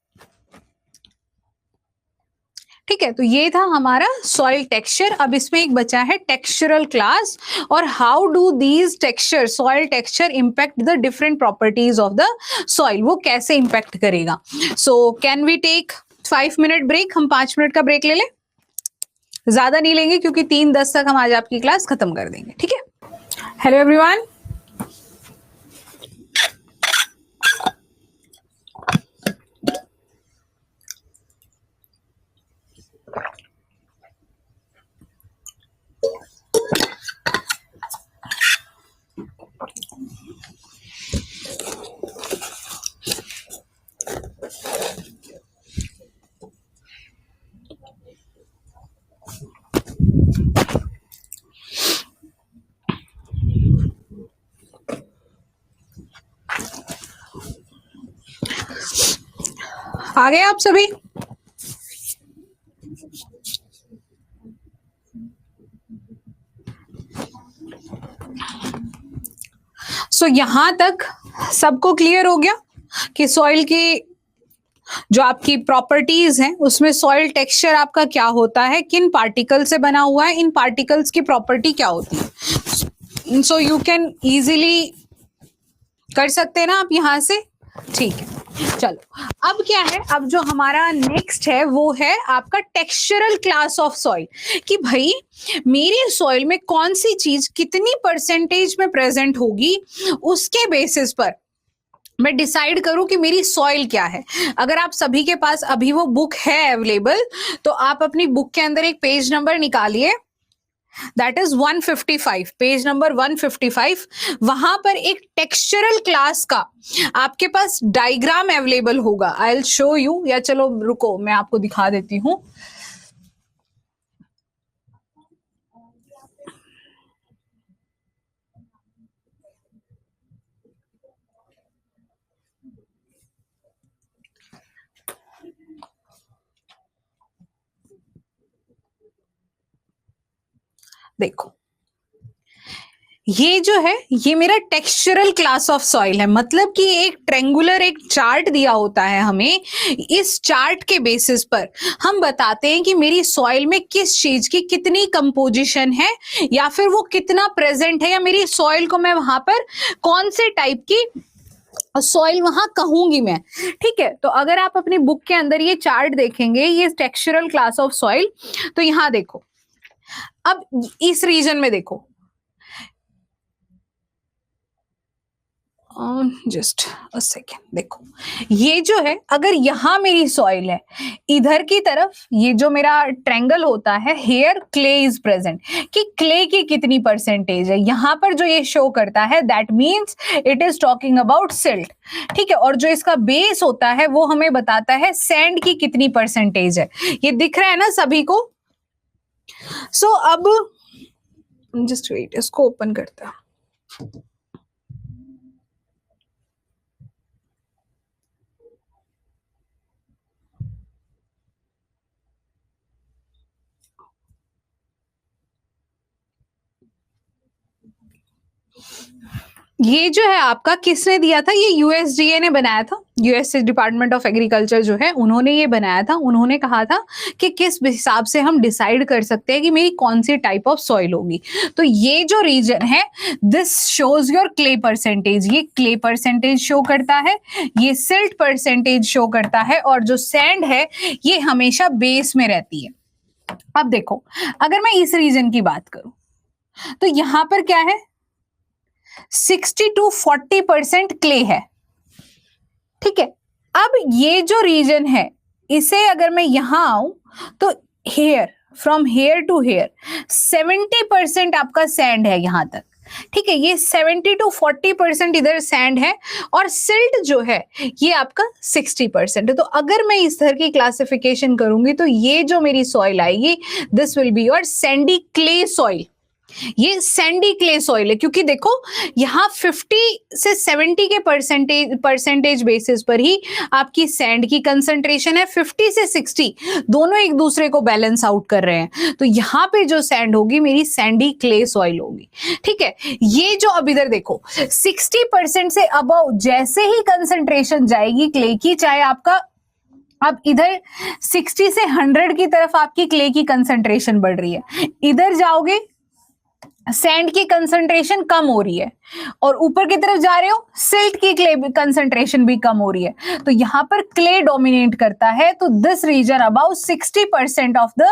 ठीक है, तो ये था हमारा सॉइल टेक्सचर। अब इसमें एक बचा है टेक्सचरल क्लास, और how do these texture, soil texture impact the different properties of the soil, वो कैसे इंपैक्ट करेगा। So can we take 5 minute break? हम 5 मिनट का ब्रेक ले लें। ज्यादा नहीं लेंगे क्योंकि 3:10 तक हम आज आपकी क्लास खत्म कर देंगे, ठीक है। हेलो एवरीवन, आ गए आप सभी? सो यहां तक सबको क्लियर हो गया कि सॉइल की जो आपकी प्रॉपर्टीज हैं उसमें सॉइल टेक्सचर आपका क्या होता है, किन पार्टिकल से बना हुआ है, इन पार्टिकल्स की प्रॉपर्टी क्या होती है। सो यू कैन इजीली कर सकते हैं ना आप यहां से, ठीक है। चलो अब क्या है, अब जो हमारा नेक्स्ट है वो है आपका टेक्सचरल क्लास ऑफ सॉइल, कि भाई मेरे सॉइल में कौन सी चीज कितनी परसेंटेज में प्रेजेंट होगी, उसके बेसिस पर मैं डिसाइड करूं कि मेरी सॉइल क्या है। अगर आप सभी के पास अभी वो बुक है अवेलेबल, तो आप अपनी बुक के अंदर एक पेज नंबर निकालिए, दैट इज 155, पेज नंबर 155। वहां पर एक टेक्सचरल क्लास का आपके पास डायग्राम अवेलेबल होगा। आई विल शो यू, या चलो रुको मैं आपको दिखा देती हूं। देखो ये जो है ये मेरा टेक्सचरल क्लास ऑफ सॉइल है, मतलब कि एक ट्रेंगुलर एक चार्ट दिया होता है हमें। इस चार्ट के बेसिस पर हम बताते हैं कि मेरी सॉइल में किस चीज की कितनी कंपोजिशन है, या फिर वो कितना प्रेजेंट है, या मेरी सॉइल को मैं वहां पर कौन से टाइप की सॉइल वहां कहूंगी मैं, ठीक है। तो अगर आप अपनी बुक के अंदर ये चार्ट देखेंगे, ये टेक्सचरल क्लास ऑफ सॉइल, तो यहां देखो, अब इस रीजन में देखो, जस्ट अ सेकेंड, देखो ये जो है, अगर यहां मेरी सॉइल है, इधर की तरफ ये जो मेरा ट्रायंगल होता है, हेयर क्ले इज प्रेजेंट, कि क्ले की कितनी परसेंटेज है यहां पर जो ये शो करता है, that means it is talking about silt, ठीक है। और जो इसका बेस होता है वो हमें बताता है सैंड की कितनी परसेंटेज है। ये दिख रहा है ना सभी को? सो अब जस्ट वेट, इसको ओपन करता है। ये जो है आपका किसने दिया था? ये यूएसडीए ने बनाया था, यूएस डिपार्टमेंट ऑफ एग्रीकल्चर जो है उन्होंने ये बनाया था। उन्होंने कहा था कि किस हिसाब से हम डिसाइड कर सकते हैं कि मेरी कौन सी टाइप ऑफ सॉइल होगी। तो ये जो रीजन है, this shows your clay percentage, ये क्ले परसेंटेज शो करता है, ये सिल्ट परसेंटेज शो करता है, और जो सैंड है ये हमेशा बेस में रहती है। अब देखो, अगर मैं इस रीजन की बात करूं तो यहां पर क्या है, 60 to 40% क्ले है, ठीक है। अब ये जो रीजन है, इसे अगर मैं यहां आऊं तो here, from here to here 70% आपका सैंड है यहां तक, ठीक है। ये 70 to 40% इधर सैंड है, और सिल्ट जो है ये आपका 60% है। तो अगर मैं इस तरह की क्लासिफिकेशन करूंगी तो ये जो मेरी सॉइल आएगी, this will be your Sandy clay soil. ये सैंडी क्ले सॉइल है, क्योंकि देखो यहां 50 से 70 के परसेंटेज बेसिस पर ही आपकी सैंड की कंसंट्रेशन है, 50 से 60 दोनों एक दूसरे को बैलेंस आउट कर रहे हैं। तो यहां पे जो सैंड होगी मेरी सैंडी क्ले सॉइल होगी, ठीक है। ये जो अब इधर देखो 60% से अबव जैसे ही कंसंट्रेशन जाएगी क्ले की, चाहे आपका अब इधर 60 से 100 की तरफ आपकी क्ले की कंसंट्रेशन बढ़ रही है, इधर जाओगे सैंड की कंसंट्रेशन कम हो रही है, और ऊपर की तरफ जा रहे हो सिल्ट की क्ले कंसंट्रेशन भी कम हो रही है। तो यहां पर क्ले डोमिनेट करता है। तो this region about 60% of the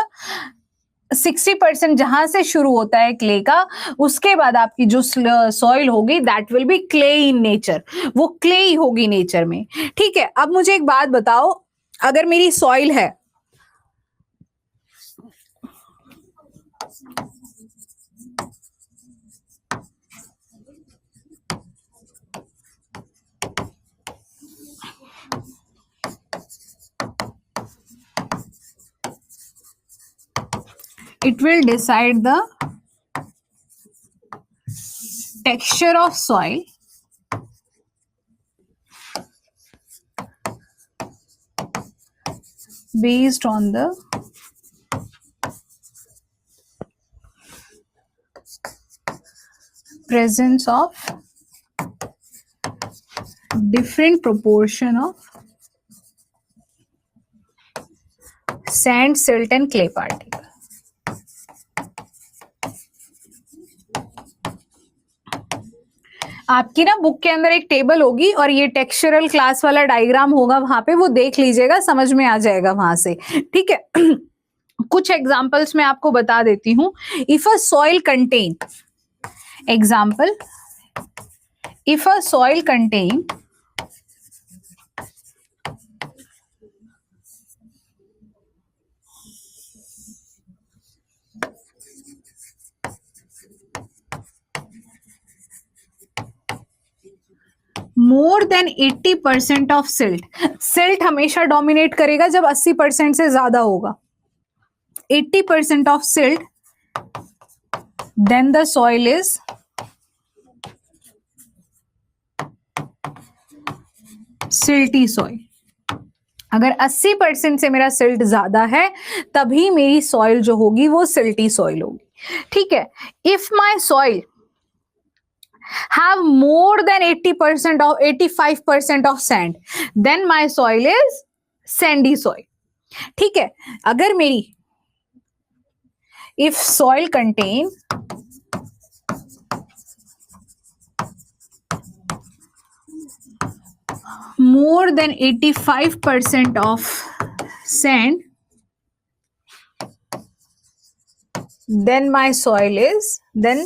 60% जहां से शुरू होता है क्ले का, उसके बाद आपकी जो सॉइल होगी that will be clay in nature, वो क्ले ही होगी नेचर में। ठीक है, अब मुझे एक बात बताओ, अगर मेरी सॉइल है, it will decide the texture of soil based on the presence of different proportion of sand, silt and clay particle। आपकी ना बुक के अंदर एक टेबल होगी और ये टेक्सचरल क्लास वाला डायग्राम होगा वहां पे, वो देख लीजिएगा, समझ में आ जाएगा वहां से। ठीक है, कुछ एग्जांपल्स मैं आपको बता देती हूं। If a soil contain, example, if a soil contain more than 80% of silt, silt हमेशा डोमिनेट करेगा जब 80% से ज्यादा होगा, 80% of silt, then the soil is silty soil. अगर 80% से मेरा सिल्ट ज्यादा है तभी मेरी सॉइल जो होगी वो सिल्टी सॉइल होगी। ठीक है, if my soil have more than 80% or 85% of sand, then my soil is sandy soil। ठीक है, अगर मेरी if soil contain more than 85% of sand, then my soil is, then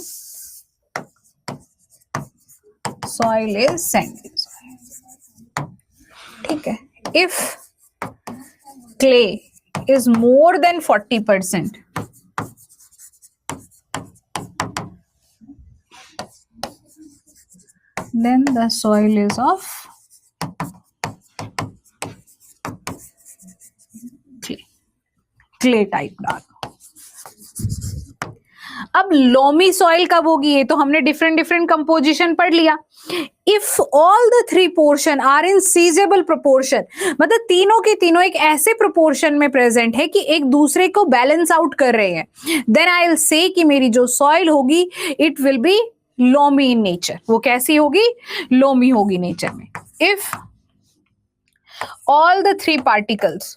soil is sandy soil। ठीक है, if clay is more than 40%, then the soil is of clay type डालो। अब loamy soil कब होगी, ये तो हमने डिफरेंट डिफरेंट कंपोजिशन पढ़ लिया। If all the three portion are in sizeable proportion, मतलब तीनों के तीनों एक ऐसे प्रोपोर्शन में प्रेजेंट है कि एक दूसरे को बैलेंस आउट कर रहे हैं, देन आई विल से कि मेरी जो सॉइल होगी it will be loamy in nature. वो कैसी होगी, लोमी होगी नेचर में। If all the three particles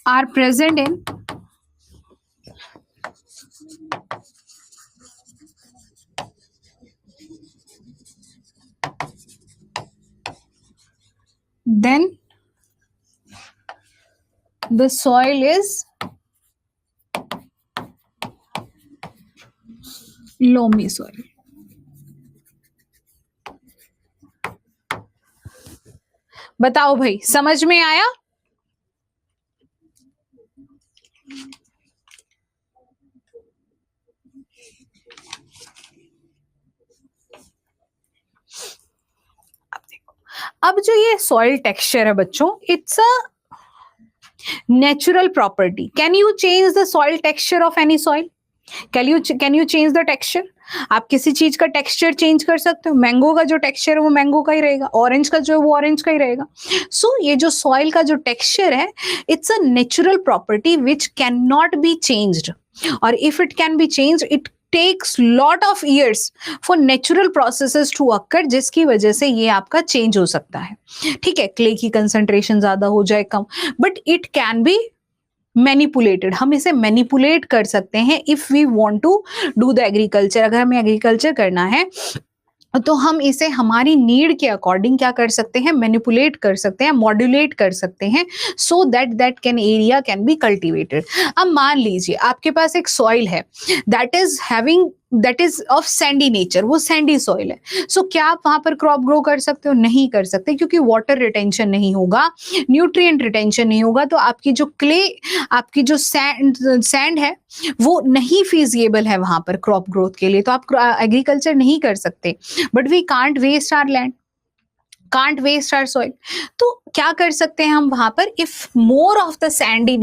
are present in then the soil is loamy soil। बताओ भाई, समझ में आया? अब जो ये सॉइल टेक्सचर है बच्चों, it's a natural property. Can you change the soil texture of any soil? Can you change the texture? आप किसी चीज का टेक्सचर चेंज कर सकते हो। मैंगो का जो टेक्सचर है वो मैंगो का ही रहेगा, ऑरेंज का जो है वो ऑरेंज का ही रहेगा। सो ये जो सॉइल का जो टेक्सचर है, it's a natural property which can not be changed, और if it can be changed it takes lot of years for natural processes to occur, जिसकी वजह से ये आपका चेंज हो सकता है। ठीक है, क्ले की कंसंट्रेशन ज्यादा हो जाए, कम, but it can be manipulated. हम इसे मैनिपुलेट कर सकते हैं if we want to do the agriculture. अगर हमें एग्रीकल्चर करना है तो हम इसे हमारी नीड के अकॉर्डिंग क्या कर सकते हैं, मैनिपुलेट कर सकते हैं, मॉड्यूलेट कर सकते हैं, so that that can area can be cultivated. अब मान लीजिए आपके पास एक सॉइल है that is of Sandy nature, वो सैंडी सॉइल है, सो क्या आप वहां पर क्रॉप ग्रो कर सकते हो? नहीं कर सकते, क्योंकि वाटर रिटेंशन नहीं होगा, न्यूट्रिएंट रिटेंशन नहीं होगा, तो आपकी जो क्ले, आपकी जो सैंड है वो नहीं फीजिएबल है वहां पर क्रॉप ग्रोथ के लिए, तो आप एग्रीकल्चर नहीं कर सकते। But we can't waste our land, can't waste our soil. तो क्या कर सकते हैं हम वहां पर, if more of the sandy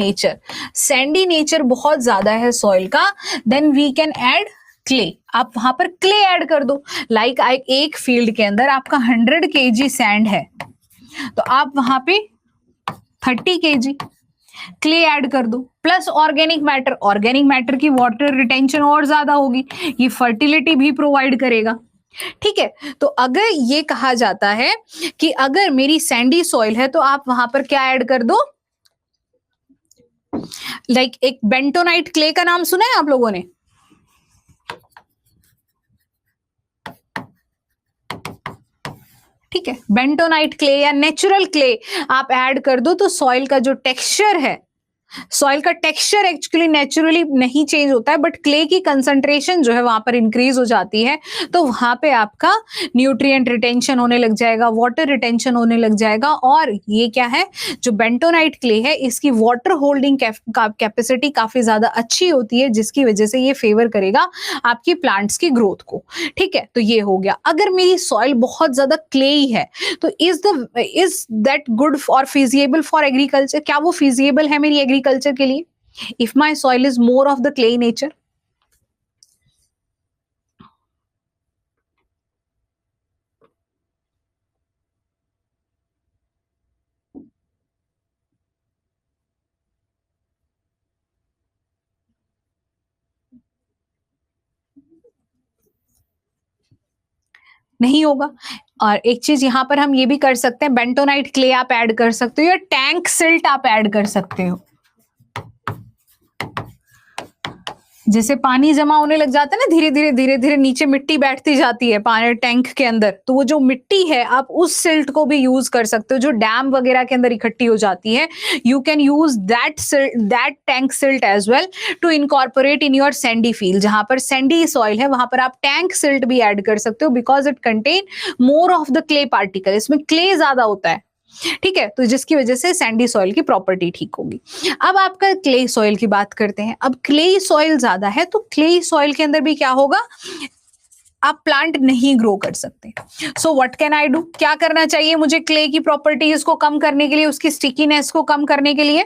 nature बहुत ज्यादा है सॉइल का, then we can add clay. आप वहां पर क्ले ऐड कर दो। लाइक एक फील्ड के अंदर आपका 100 kg सैंड है, तो आप वहां पे 30 kg क्ले ऐड कर दो, प्लस ऑर्गेनिक मैटर की वाटर रिटेंशन और ज्यादा होगी, ये फर्टिलिटी भी प्रोवाइड करेगा। ठीक है, तो अगर ये कहा जाता है कि अगर मेरी सैंडी सॉइल है तो आप वहां पर क्या ऐड कर दो, लाइक एक बेंटोनाइट क्ले का नाम सुना है आप लोगों ने? ठीक है, बेंटोनाइट क्ले या नेचुरल क्ले आप ऐड कर दो, तो सॉइल का जो टेक्सचर है, सॉइल का टेक्सचर एक्चुअली नेचुरली नहीं चेंज होता है, बट क्ले की कंसंट्रेशन जो है वहां पर इंक्रीज हो जाती है, तो वहां पे आपका न्यूट्रिएंट रिटेंशन होने लग जाएगा, वाटर रिटेंशन होने लग जाएगा। और ये क्या है, जो बेंटोनाइट क्ले है इसकी वाटर होल्डिंग कैपेसिटी काफी ज्यादा अच्छी होती है, जिसकी वजह से ये फेवर करेगा आपकी प्लांट्स की ग्रोथ को। ठीक है, तो ये हो गया। अगर मेरी सॉइल बहुत ज्यादा क्लेई है, तो इज दैट गुड और फिजिएबल फॉर एग्रीकल्चर? क्या वो फिजिएबल है मेरी एग्रीकल्चर के लिए, if my soil is more of the clay nature? नहीं होगा। और एक चीज यहां पर हम ये भी कर सकते हैं, बेंटोनाइट क्ले आप ऐड कर सकते हो, या टैंक सिल्ट आप ऐड कर सकते हो। जैसे पानी जमा होने लग जाता है ना, धीरे धीरे नीचे मिट्टी बैठती जाती है पानी टैंक के अंदर, तो वो जो मिट्टी है आप उस सिल्ट को भी यूज कर सकते हो, जो डैम वगैरह के अंदर इकट्ठी हो जाती है। You can use that tank silt as well to incorporate in your sandy field. जहां पर सैंडी सॉइल है वहां पर आप टैंक सिल्ट भी ऐड कर सकते हो, because it contain more of the clay particle, इसमें क्ले ज्यादा होता है। ठीक है, तो जिसकी वजह से सैंडी सॉइल की प्रॉपर्टी ठीक होगी। अब आपका क्ले सॉइल की बात करते हैं। अब क्ले सॉइल ज्यादा है, तो क्ले सॉइल के अंदर भी क्या होगा, आप प्लांट नहीं ग्रो कर सकते। So what can I do, क्या करना चाहिए मुझे क्ले की प्रॉपर्टीज को कम करने के लिए, उसकी स्टिकीनेस को कम करने के लिए?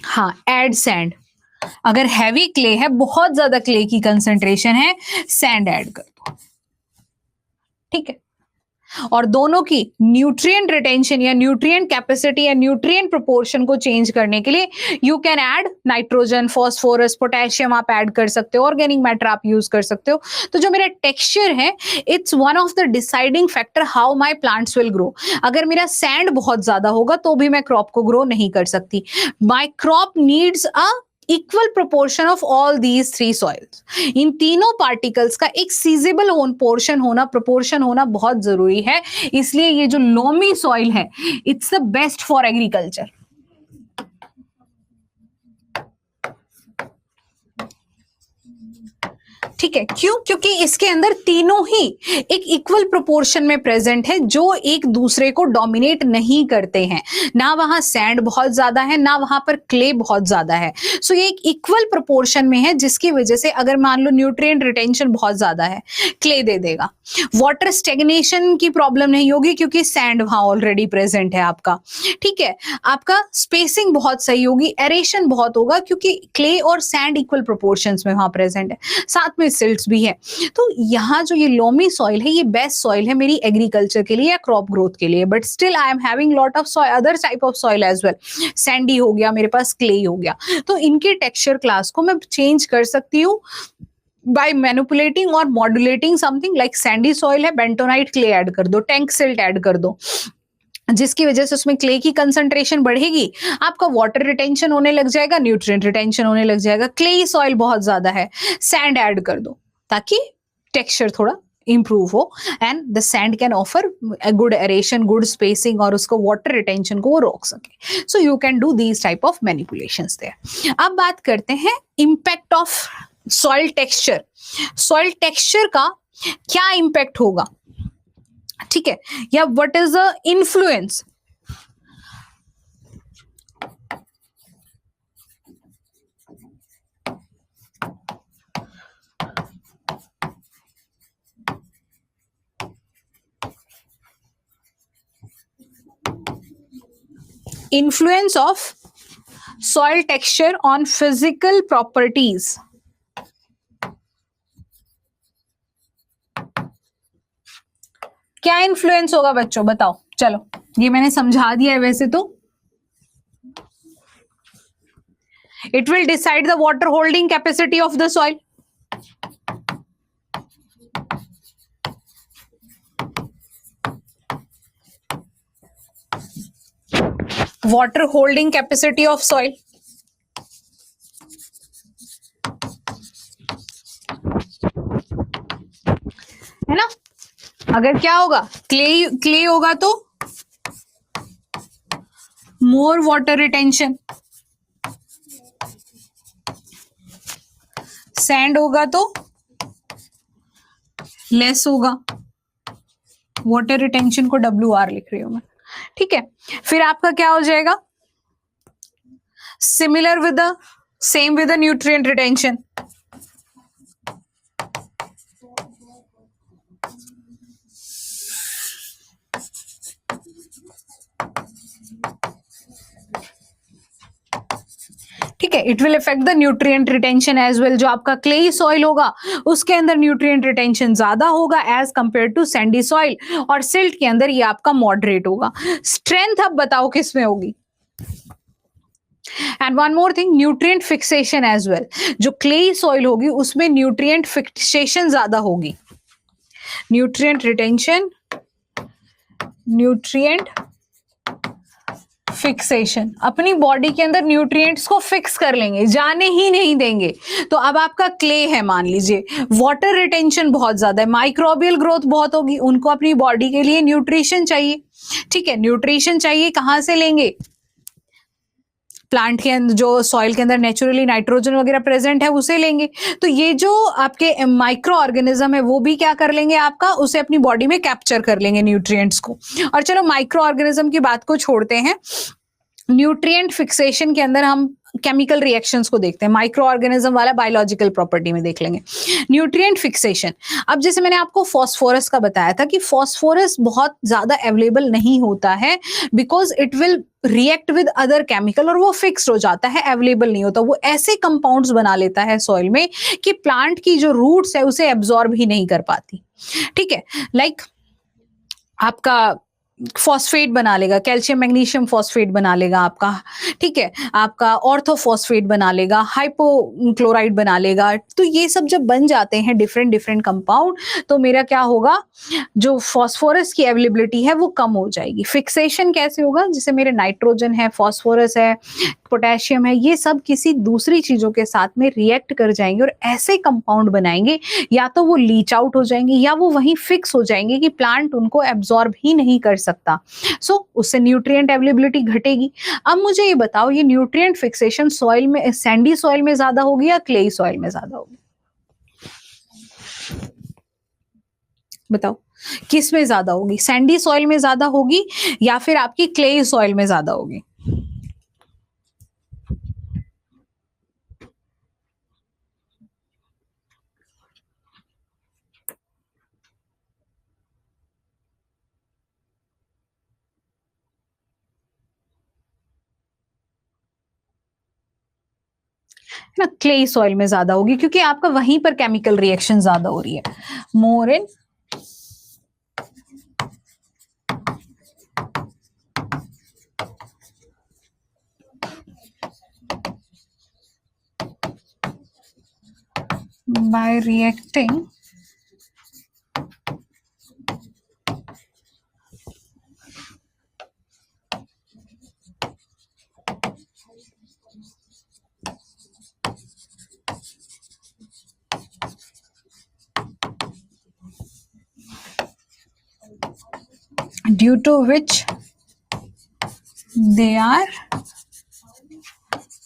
हाँ, एड सैंड। अगर हैवी क्ले है, बहुत ज्यादा क्ले की कंसंट्रेशन है, सैंड ऐड कर दो। ठीक है, और दोनों की न्यूट्रिएंट रिटेंशन या न्यूट्रिएंट कैपेसिटी या न्यूट्रिएंट प्रोपोर्शन को चेंज करने के लिए you can add nitrogen, phosphorus, potassium आप ऐड कर सकते हो, ऑर्गेनिक मैटर आप यूज कर सकते हो। तो जो मेरा टेक्सचर है, it's one of the deciding factor how my plants will grow. अगर मेरा सैंड बहुत ज्यादा होगा तो भी मैं क्रॉप को ग्रो नहीं कर सकती। My crop needs a equal proportion of all these 3 soils. इन तीनों पार्टिकल्स का एक सीजेबल पोर्शन होना, प्रोपोर्शन होना बहुत जरूरी है। इसलिए ये जो लोमी सॉइल है, it's the best for agriculture. ठीक है, क्यों? क्योंकि इसके अंदर तीनों ही एक इक्वल प्रोपोर्शन में प्रेजेंट है, जो एक दूसरे को डोमिनेट नहीं करते हैं। ना वहां सैंड बहुत ज्यादा है, ना वहां पर क्ले बहुत ज्यादा है। सो ये एक इक्वल प्रोपोर्शन में है, जिसकी वजह से अगर मान लो न्यूट्रिएंट रिटेंशन बहुत ज्यादा है, क्ले दे देगा। वाटर स्टेग्नेशन की प्रॉब्लम नहीं होगी, क्योंकि सैंड वहां ऑलरेडी प्रेजेंट है आपका। ठीक है, आपका स्पेसिंग बहुत सही होगी, एरेशन बहुत होगा, क्योंकि क्ले और सैंड इक्वल प्रोपोर्शंस में वहां प्रेजेंट है, साथ में सिल्ट्स भी है। तो यहाँ जो ये लोमी सॉइल है, ये बेस्ट सॉइल है मेरी एग्रीकल्चर के लिए या क्रॉप ग्रोथ के लिए। But still I am having lot of other type of soil as well. Sandy हो गया, मेरे पास क्ले हो गया, तो इनके टेक्सचर क्लास को मैं चेंज कर सकती हूँ बाय मैनिपुलेटिंग और modulating something like Sandy soil है, बेंटोनाइट क्ले ऐड कर दो, टैंक सिल्ट ऐड कर दो, जिसकी वजह से उसमें क्ले की कंसंट्रेशन बढ़ेगी, आपका वाटर रिटेंशन होने लग जाएगा, न्यूट्रिएंट रिटेंशन होने लग जाएगा। क्ले सॉइल बहुत ज्यादा है, सैंड ऐड कर दो ताकि टेक्सचर थोड़ा इंप्रूव हो and the sand can offer good aeration, good spacing और उसको वाटर रिटेंशन को वो रोक सके। So you can do these type of manipulations there. अब बात करते हैं impact of soil texture. Soil texture का क्या इम्पैक्ट होगा, ठीक है, या what is the influence. Influence of soil texture on physical properties. क्या इन्फ्लुएंस होगा बच्चों, बताओ। चलो ये मैंने समझा दिया है वैसे तो। It will decide the water holding capacity of the soil. Water holding capacity of soil. है ना, अगर क्या होगा, क्ले होगा तो मोर वाटर रिटेंशन, सैंड होगा तो लेस होगा, वाटर रिटेंशन को WR लिख रही हूं मैं, ठीक है। फिर आपका क्या हो जाएगा, similar with the same with the nutrient retention. ठीक है, it will effect the nutrient retention as well. जो आपका क्ले सॉइल होगा उसके अंदर न्यूट्रिएंट रिटेंशन ज्यादा होगा as compare to sandy soil, और सिल्ट के अंदर ये आपका मॉडरेट होगा। स्ट्रेंथ अब बताओ किस में होगी। And one more thing, nutrient fixation as well. जो क्ले सॉइल होगी उसमें न्यूट्रिएंट फिक्सेशन ज्यादा होगी। न्यूट्रिएंट रिटेंशन, न्यूट्रिएंट फिक्सेशन, अपनी बॉडी के अंदर न्यूट्रिएंट्स को फिक्स कर लेंगे, जाने ही नहीं देंगे। तो अब आपका क्ले है, मान लीजिए, वाटर रिटेंशन बहुत ज्यादा है, माइक्रोबियल ग्रोथ बहुत होगी, उनको अपनी बॉडी के लिए न्यूट्रिशन चाहिए। ठीक है, न्यूट्रिशन चाहिए, कहां से लेंगे, प्लांट के अंदर जो सॉइल के अंदर नेचुरली नाइट्रोजन वगैरह प्रेजेंट है उसे लेंगे। तो ये जो आपके माइक्रो ऑर्गेनिज्म है वो भी क्या कर लेंगे, आपका उसे अपनी बॉडी में कैप्चर कर लेंगे न्यूट्रिएंट्स को। और चलो माइक्रो ऑर्गेनिज्म की बात को छोड़ते हैं, न्यूट्रिएंट फिक्सेशन के अंदर हम केमिकल रिएक्शंस को देखते हैं, माइक्रो ऑर्गेनिज्म वाला बायोलॉजिकल प्रॉपर्टी में देख लेंगे। न्यूट्रिएंट फिक्सेशन, अब जैसे मैंने आपको फॉस्फोरस का बताया था कि फॉस्फोरस बहुत ज्यादा अवेलेबल नहीं होता है because it will react with other chemical और वो फिक्स हो जाता है, अवेलेबल नहीं होता। वो ऐसे कंपाउंड्स बना लेता है सॉइल में कि प्लांट की जो रूट्स है उसे एब्जॉर्ब ही नहीं कर पाती। ठीक है, लाइक आपका फॉस्फेट बना लेगा, कैल्शियम मैग्नीशियम फॉस्फेट बना लेगा आपका, ठीक है, आपका ऑर्थोफॉस्फेट बना लेगा, हाइपोक्लोराइड बना लेगा। तो ये सब जब बन जाते हैं डिफरेंट डिफरेंट कंपाउंड, तो मेरा क्या होगा, जो फॉस्फोरस की अवेलेबिलिटी है वो कम हो जाएगी। फिक्सेशन कैसे होगा, जैसे मेरे नाइट्रोजन है, फॉस्फोरस है, पोटेशियम है, ये सब किसी दूसरी चीजों के साथ में रिएक्ट कर जाएंगे और ऐसे कंपाउंड बनाएंगे, या तो वो लीच आउट हो जाएंगे या वो वहीं फिक्स हो जाएंगे कि प्लांट उनको एब्जॉर्ब ही नहीं कर सकता। सो उससे न्यूट्रिएंट अवेलेबिलिटी घटेगी। अब मुझे ये बताओ, ये न्यूट्रिएंट फिक्सेशन सॉइल में, सैंडी सॉइल में ज्यादा होगी या क्ले सॉइल में ज्यादा होगी, बताओ किस में ज्यादा होगी, सैंडी सॉइल में ज्यादा होगी या फिर आपकी क्ले सॉइल में ज्यादा होगी। ना, क्ले सॉइल में ज्यादा होगी क्योंकि आपका वहीं पर केमिकल रिएक्शन ज्यादा हो रही है, मोर इन by reacting due to which they are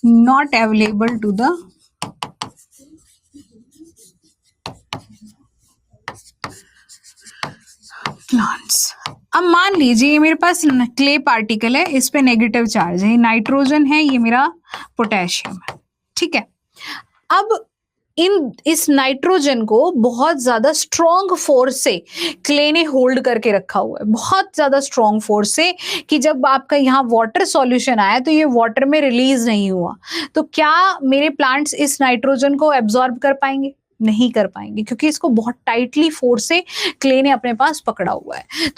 not available to the plants. अब मान लीजिए ये मेरे पास क्ले पार्टिकल है, इस पे नेगेटिव चार्ज है, ये नाइट्रोजन है, ये मेरा पोटेशियम है, ठीक है। अब इस नाइट्रोजन को बहुत ज्यादा स्ट्रॉन्ग फोर्स से क्ले ने होल्ड करके रखा हुआ है, बहुत ज्यादा स्ट्रॉन्ग फोर्स से, कि जब आपका यहाँ वाटर सॉल्यूशन आया तो ये वाटर में रिलीज नहीं हुआ। तो क्या मेरे प्लांट्स इस नाइट्रोजन को एब्जॉर्ब कर पाएंगे? नहीं कर पाएंगे, क्योंकि इसको बहुत टाइटली फोर्स से क्ले ने अपने पास पकड़ा हुआ है।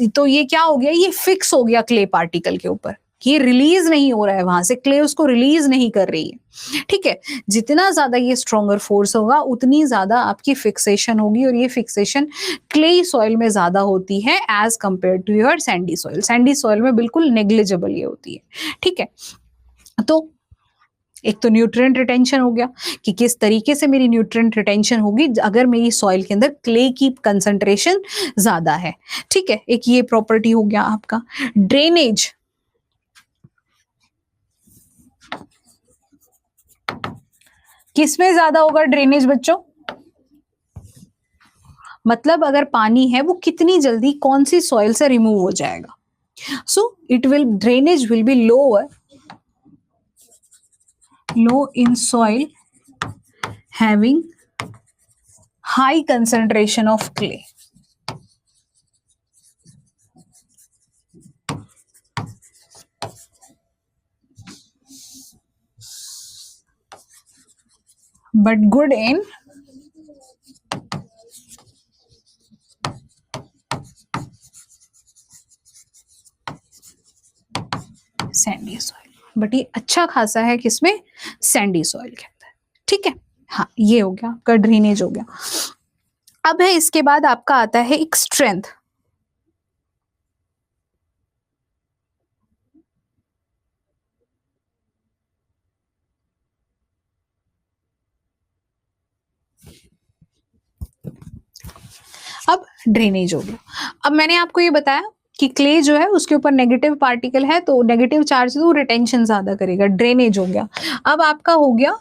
तो ये क्या हो गया, ये फिक्स हो गया क्ले पार्टिकल के ऊपर, ये रिलीज नहीं हो रहा है, वहां से क्ले उसको रिलीज नहीं कर रही है, ठीक है। जितना ज्यादा ये स्ट्रॉन्गर फोर्स होगा उतनी ज्यादा आपकी फिक्सेशन होगी, और ये फिक्सेशन क्ले सॉइल में ज्यादा होती है as compare to your sandy soil. Sandy soil में बिल्कुल नेग्लिजिबल ये होती है, ठीक है। तो एक तो न्यूट्रिएंट रिटेंशन हो गया कि किस तरीके से मेरी न्यूट्रिएंट रिटेंशन होगी अगर मेरी सॉइल के अंदर क्ले की कंसंट्रेशन ज्यादा है, ठीक है। एक ये प्रॉपर्टी हो गया आपका। ड्रेनेज, किसमें ज्यादा होगा ड्रेनेज बच्चों? मतलब अगर पानी है वो कितनी जल्दी कौन सी सॉइल से रिमूव हो जाएगा। So drainage will be lower, low in soil having high concentration of clay. But good in sandy soil. But ये अच्छा खासा है किसमें? सैंडी सॉइल के अंदर, ठीक है। हाँ, ये हो गया आपका ड्रेनेज हो गया। अब है इसके बाद आपका आता है एक स्ट्रेंथ। अब ड्रेनेज हो गया। अब मैंने आपको ये बताया कि क्ले जो है उसके ऊपर नेगेटिव पार्टिकल है, तो नेगेटिव चार्ज तो रिटेंशन ज्यादा करेगा, ड्रेनेज हो गया। अब आपका हो गया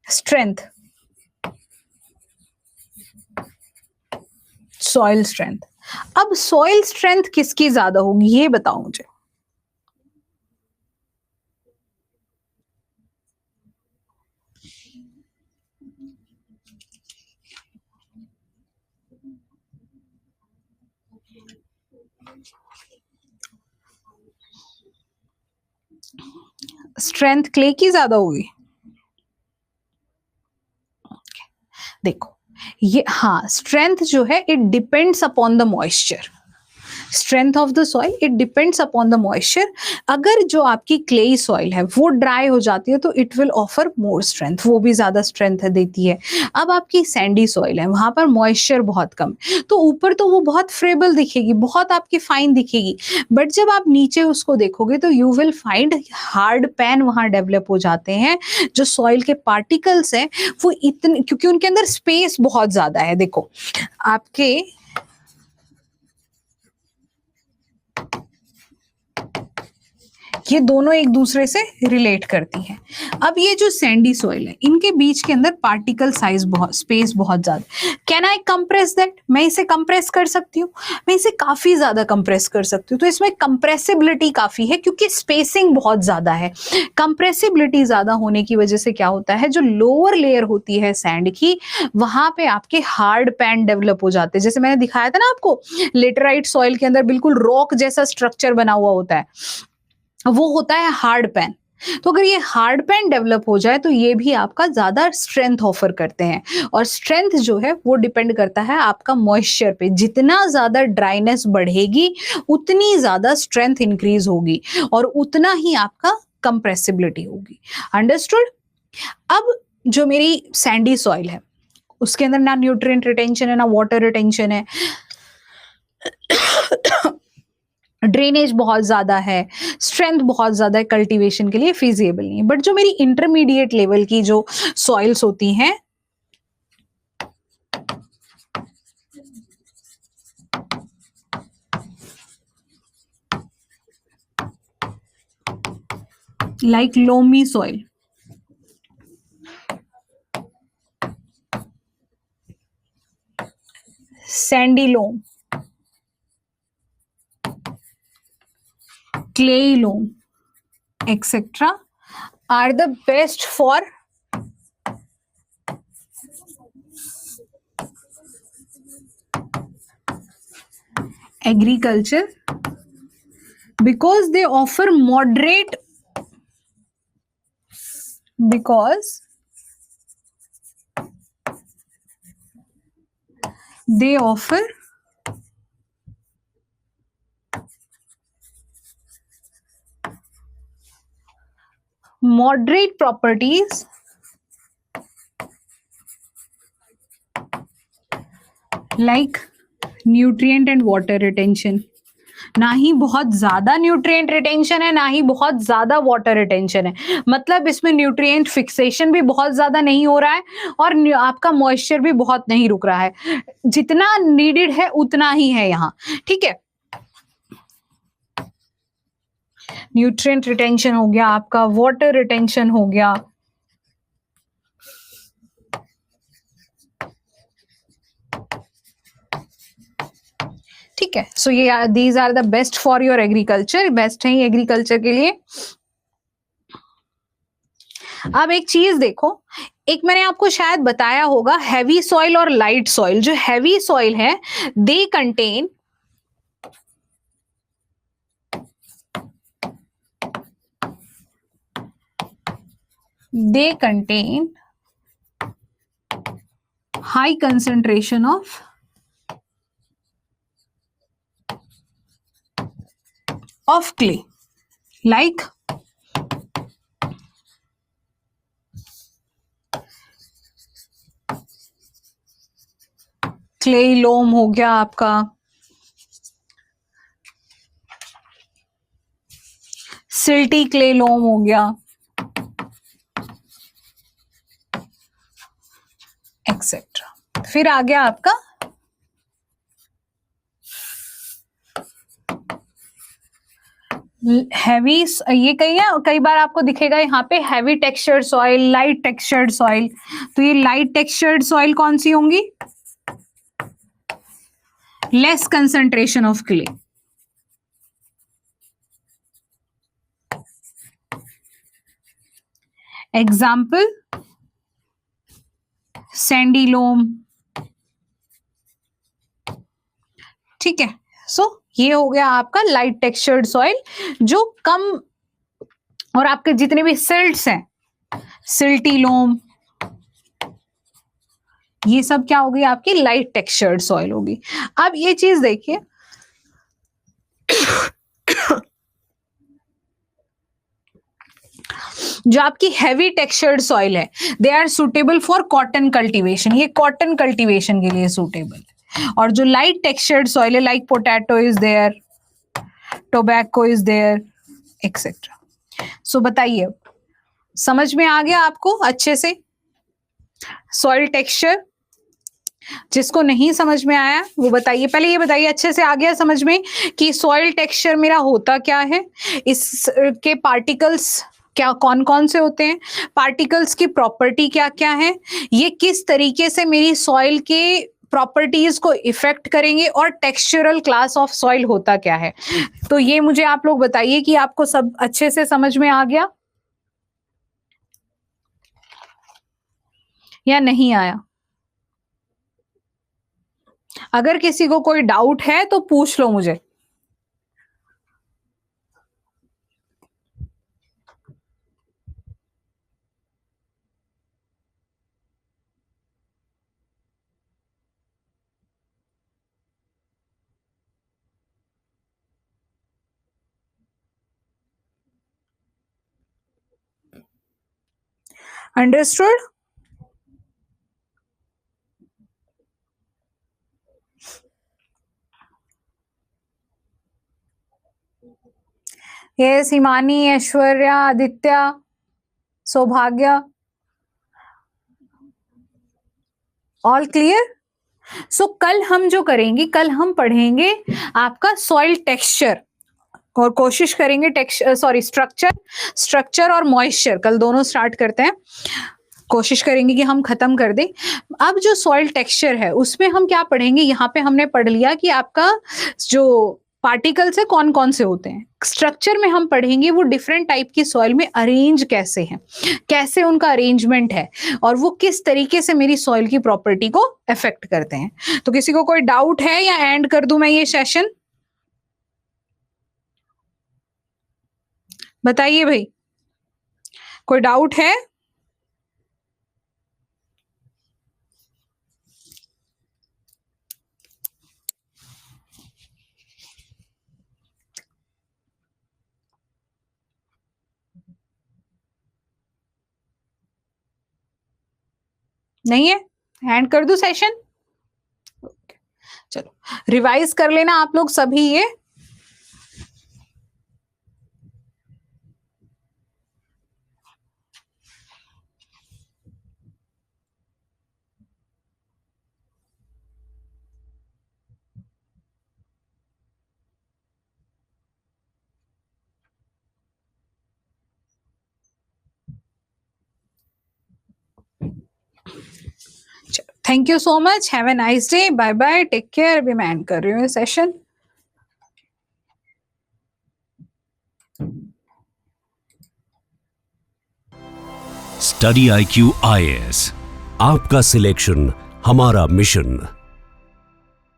स्ट्रेंथ, सॉइल स्ट्रेंथ। अब सॉइल स्ट्रेंथ किसकी ज्यादा होगी ये बताओ मुझे। स्ट्रेंथ क्ले की ज्यादा होगी। देखो ये, हाँ, स्ट्रेंथ जो है it depends upon the moisture. Strength of the soil it depends upon the moisture. अगर जो आपकी क्लेई सॉइल है वो ड्राई हो जाती है तो it will offer more strength, वो भी ज्यादा स्ट्रेंथ देती है। अब आपकी सैंडी सॉइल है, वहां पर मॉइस्चर बहुत कम, तो ऊपर तो वो बहुत फ्रेबल दिखेगी, बहुत आपकी फाइन दिखेगी, बट जब आप नीचे उसको देखोगे तो you will find hard pan वहां डेवलप हो जाते हैं। जो सॉइल के पार्टिकल्स हैं वो इतने, क्योंकि उनके अंदर स्पेस बहुत ज्यादा है। देखो आपके ये दोनों एक दूसरे से रिलेट करती हैं। अब ये जो सैंडी सॉइल है इनके बीच के अंदर पार्टिकल साइज बहुत, स्पेस बहुत ज्यादा। Can I compress that? मैं इसे कंप्रेस कर सकती हूँ, मैं इसे काफी ज्यादा कंप्रेस कर सकती हूँ। तो इसमें कंप्रेसिबिलिटी काफी है क्योंकि स्पेसिंग बहुत ज्यादा है। कंप्रेसिबिलिटी ज्यादा होने की वजह से क्या होता है, जो लोअर लेयर होती है सैंड की, वहां पे आपके हार्ड पैन डेवलप हो जाते हैं। जैसे मैंने दिखाया था ना आपको, लेटराइट सॉइल के अंदर बिल्कुल रॉक जैसा स्ट्रक्चर बना हुआ होता है, वो होता है हार्ड पैन। तो अगर ये हार्ड पैन डेवलप हो जाए तो ये भी आपका ज्यादा स्ट्रेंथ ऑफर करते हैं। और स्ट्रेंथ जो है वो डिपेंड करता है आपका मॉइस्चर पे। जितना ज्यादा ड्राइनेस बढ़ेगी उतनी ज्यादा स्ट्रेंथ इंक्रीज होगी और उतना ही आपका कंप्रेसिबिलिटी होगी। अंडरस्टूड? अब जो मेरी सैंडी सॉइल है उसके अंदर ना न्यूट्रिएंट रिटेंशन है ना वाटर रिटेंशन है, ड्रेनेज बहुत ज्यादा है, स्ट्रेंथ बहुत ज्यादा है, कल्टीवेशन के लिए फिजिबल नहीं है। बट जो मेरी इंटरमीडिएट लेवल की जो सॉइल्स होती हैं, like loamy soil, Sandy loam, clay loam, etc. are the best for agriculture because they offer moderate, because they offer moderate properties like nutrient and water retention. ना ही बहुत ज्यादा nutrient retention है ना ही बहुत ज्यादा वाटर रिटेंशन है, मतलब इसमें न्यूट्रिएंट फिक्सेशन भी बहुत ज्यादा नहीं हो रहा है और आपका मॉइस्चर भी बहुत नहीं रुक रहा है, जितना नीडेड है उतना ही है यहाँ। ठीक है, न्यूट्रिएंट रिटेंशन हो गया आपका, वाटर रिटेंशन हो गया। ठीक है, सो ये these are the best for your agriculture, best है एग्रीकल्चर के लिए। अब एक चीज देखो, एक मैंने आपको शायद बताया होगा हैवी सॉइल और लाइट सॉइल। जो हैवी सॉइल है they contain high concentration of clay, like clay loam हो गया आपका, सिल्टी क्ले लोम हो गया, एक्सेट्रा। फिर आ गया आपका हैवी, ये कई बार आपको दिखेगा यहाँ पे heavy textured soil, light textured soil. तो ये लाइट टेक्सचर्ड सॉइल कौन सी होंगी? Less concentration of clay. Example sandy loam. ठीक है, सो ये हो गया आपका लाइट टेक्सचर्ड सॉइल, जो कम, और आपके जितने भी सिल्ट्स हैं, सिल्टी लोम, ये सब क्या होगी? आपकी लाइट टेक्सचर्ड सॉइल होगी। अब ये चीज देखिए, जो आपकी हैवी टेक्सचर्ड सॉइल है they are suitable for cotton cultivation, ये कॉटन कल्टीवेशन के लिए सुटेबल है। और जो लाइट टेक्सचर्ड सॉइल है like potato is there, tobacco is there, etcetera. So बताइए, समझ में आ गया आपको अच्छे से सॉइल टेक्सचर? जिसको नहीं समझ में आया वो बताइए। पहले ये बताइए अच्छे से आ गया समझ में कि सॉइल टेक्सचर मेरा होता क्या है, इसके पार्टिकल्स क्या कौन कौन से होते हैं, पार्टिकल्स की प्रॉपर्टी क्या क्या है, ये किस तरीके से मेरी सॉइल के प्रॉपर्टीज को इफेक्ट करेंगे, और टेक्सचरल क्लास ऑफ सॉइल होता क्या है। तो ये मुझे आप लोग बताइए कि आपको सब अच्छे से समझ में आ गया या नहीं आया। अगर किसी को कोई डाउट है तो पूछ लो मुझे। अंडरस्टूड? ये हिमानी, ऐश्वर्या, आदित्य, सौभाग्य, ऑल क्लियर? सो कल हम जो करेंगे, कल हम पढ़ेंगे आपका सॉइल टेक्सचर और कोशिश करेंगे स्ट्रक्चर और मॉइस्चर, कल दोनों स्टार्ट करते हैं, कोशिश करेंगे कि हम खत्म कर दें। अब जो सॉइल टेक्सचर है उसमें हम क्या पढ़ेंगे, यहाँ पे हमने पढ़ लिया कि आपका जो पार्टिकल्स है कौन कौन से होते हैं। स्ट्रक्चर में हम पढ़ेंगे वो डिफरेंट टाइप की सॉइल में अरेंज कैसे हैं, कैसे उनका अरेंजमेंट है और वो किस तरीके से मेरी सॉइल की प्रॉपर्टी को अफेक्ट करते हैं। तो किसी को कोई डाउट है या एंड कर दूं मैं ये सेशन? बताइए भाई, कोई डाउट है? नहीं है? एंड कर दूं सेशन? चलो रिवाइज कर लेना आप लोग सभी ये। Thank you so much, have a nice day, bye bye, take care. अभी मैं एंड कर रही हूँ ये सेशन। स्टडी IQ IAS, आपका सिलेक्शन हमारा मिशन।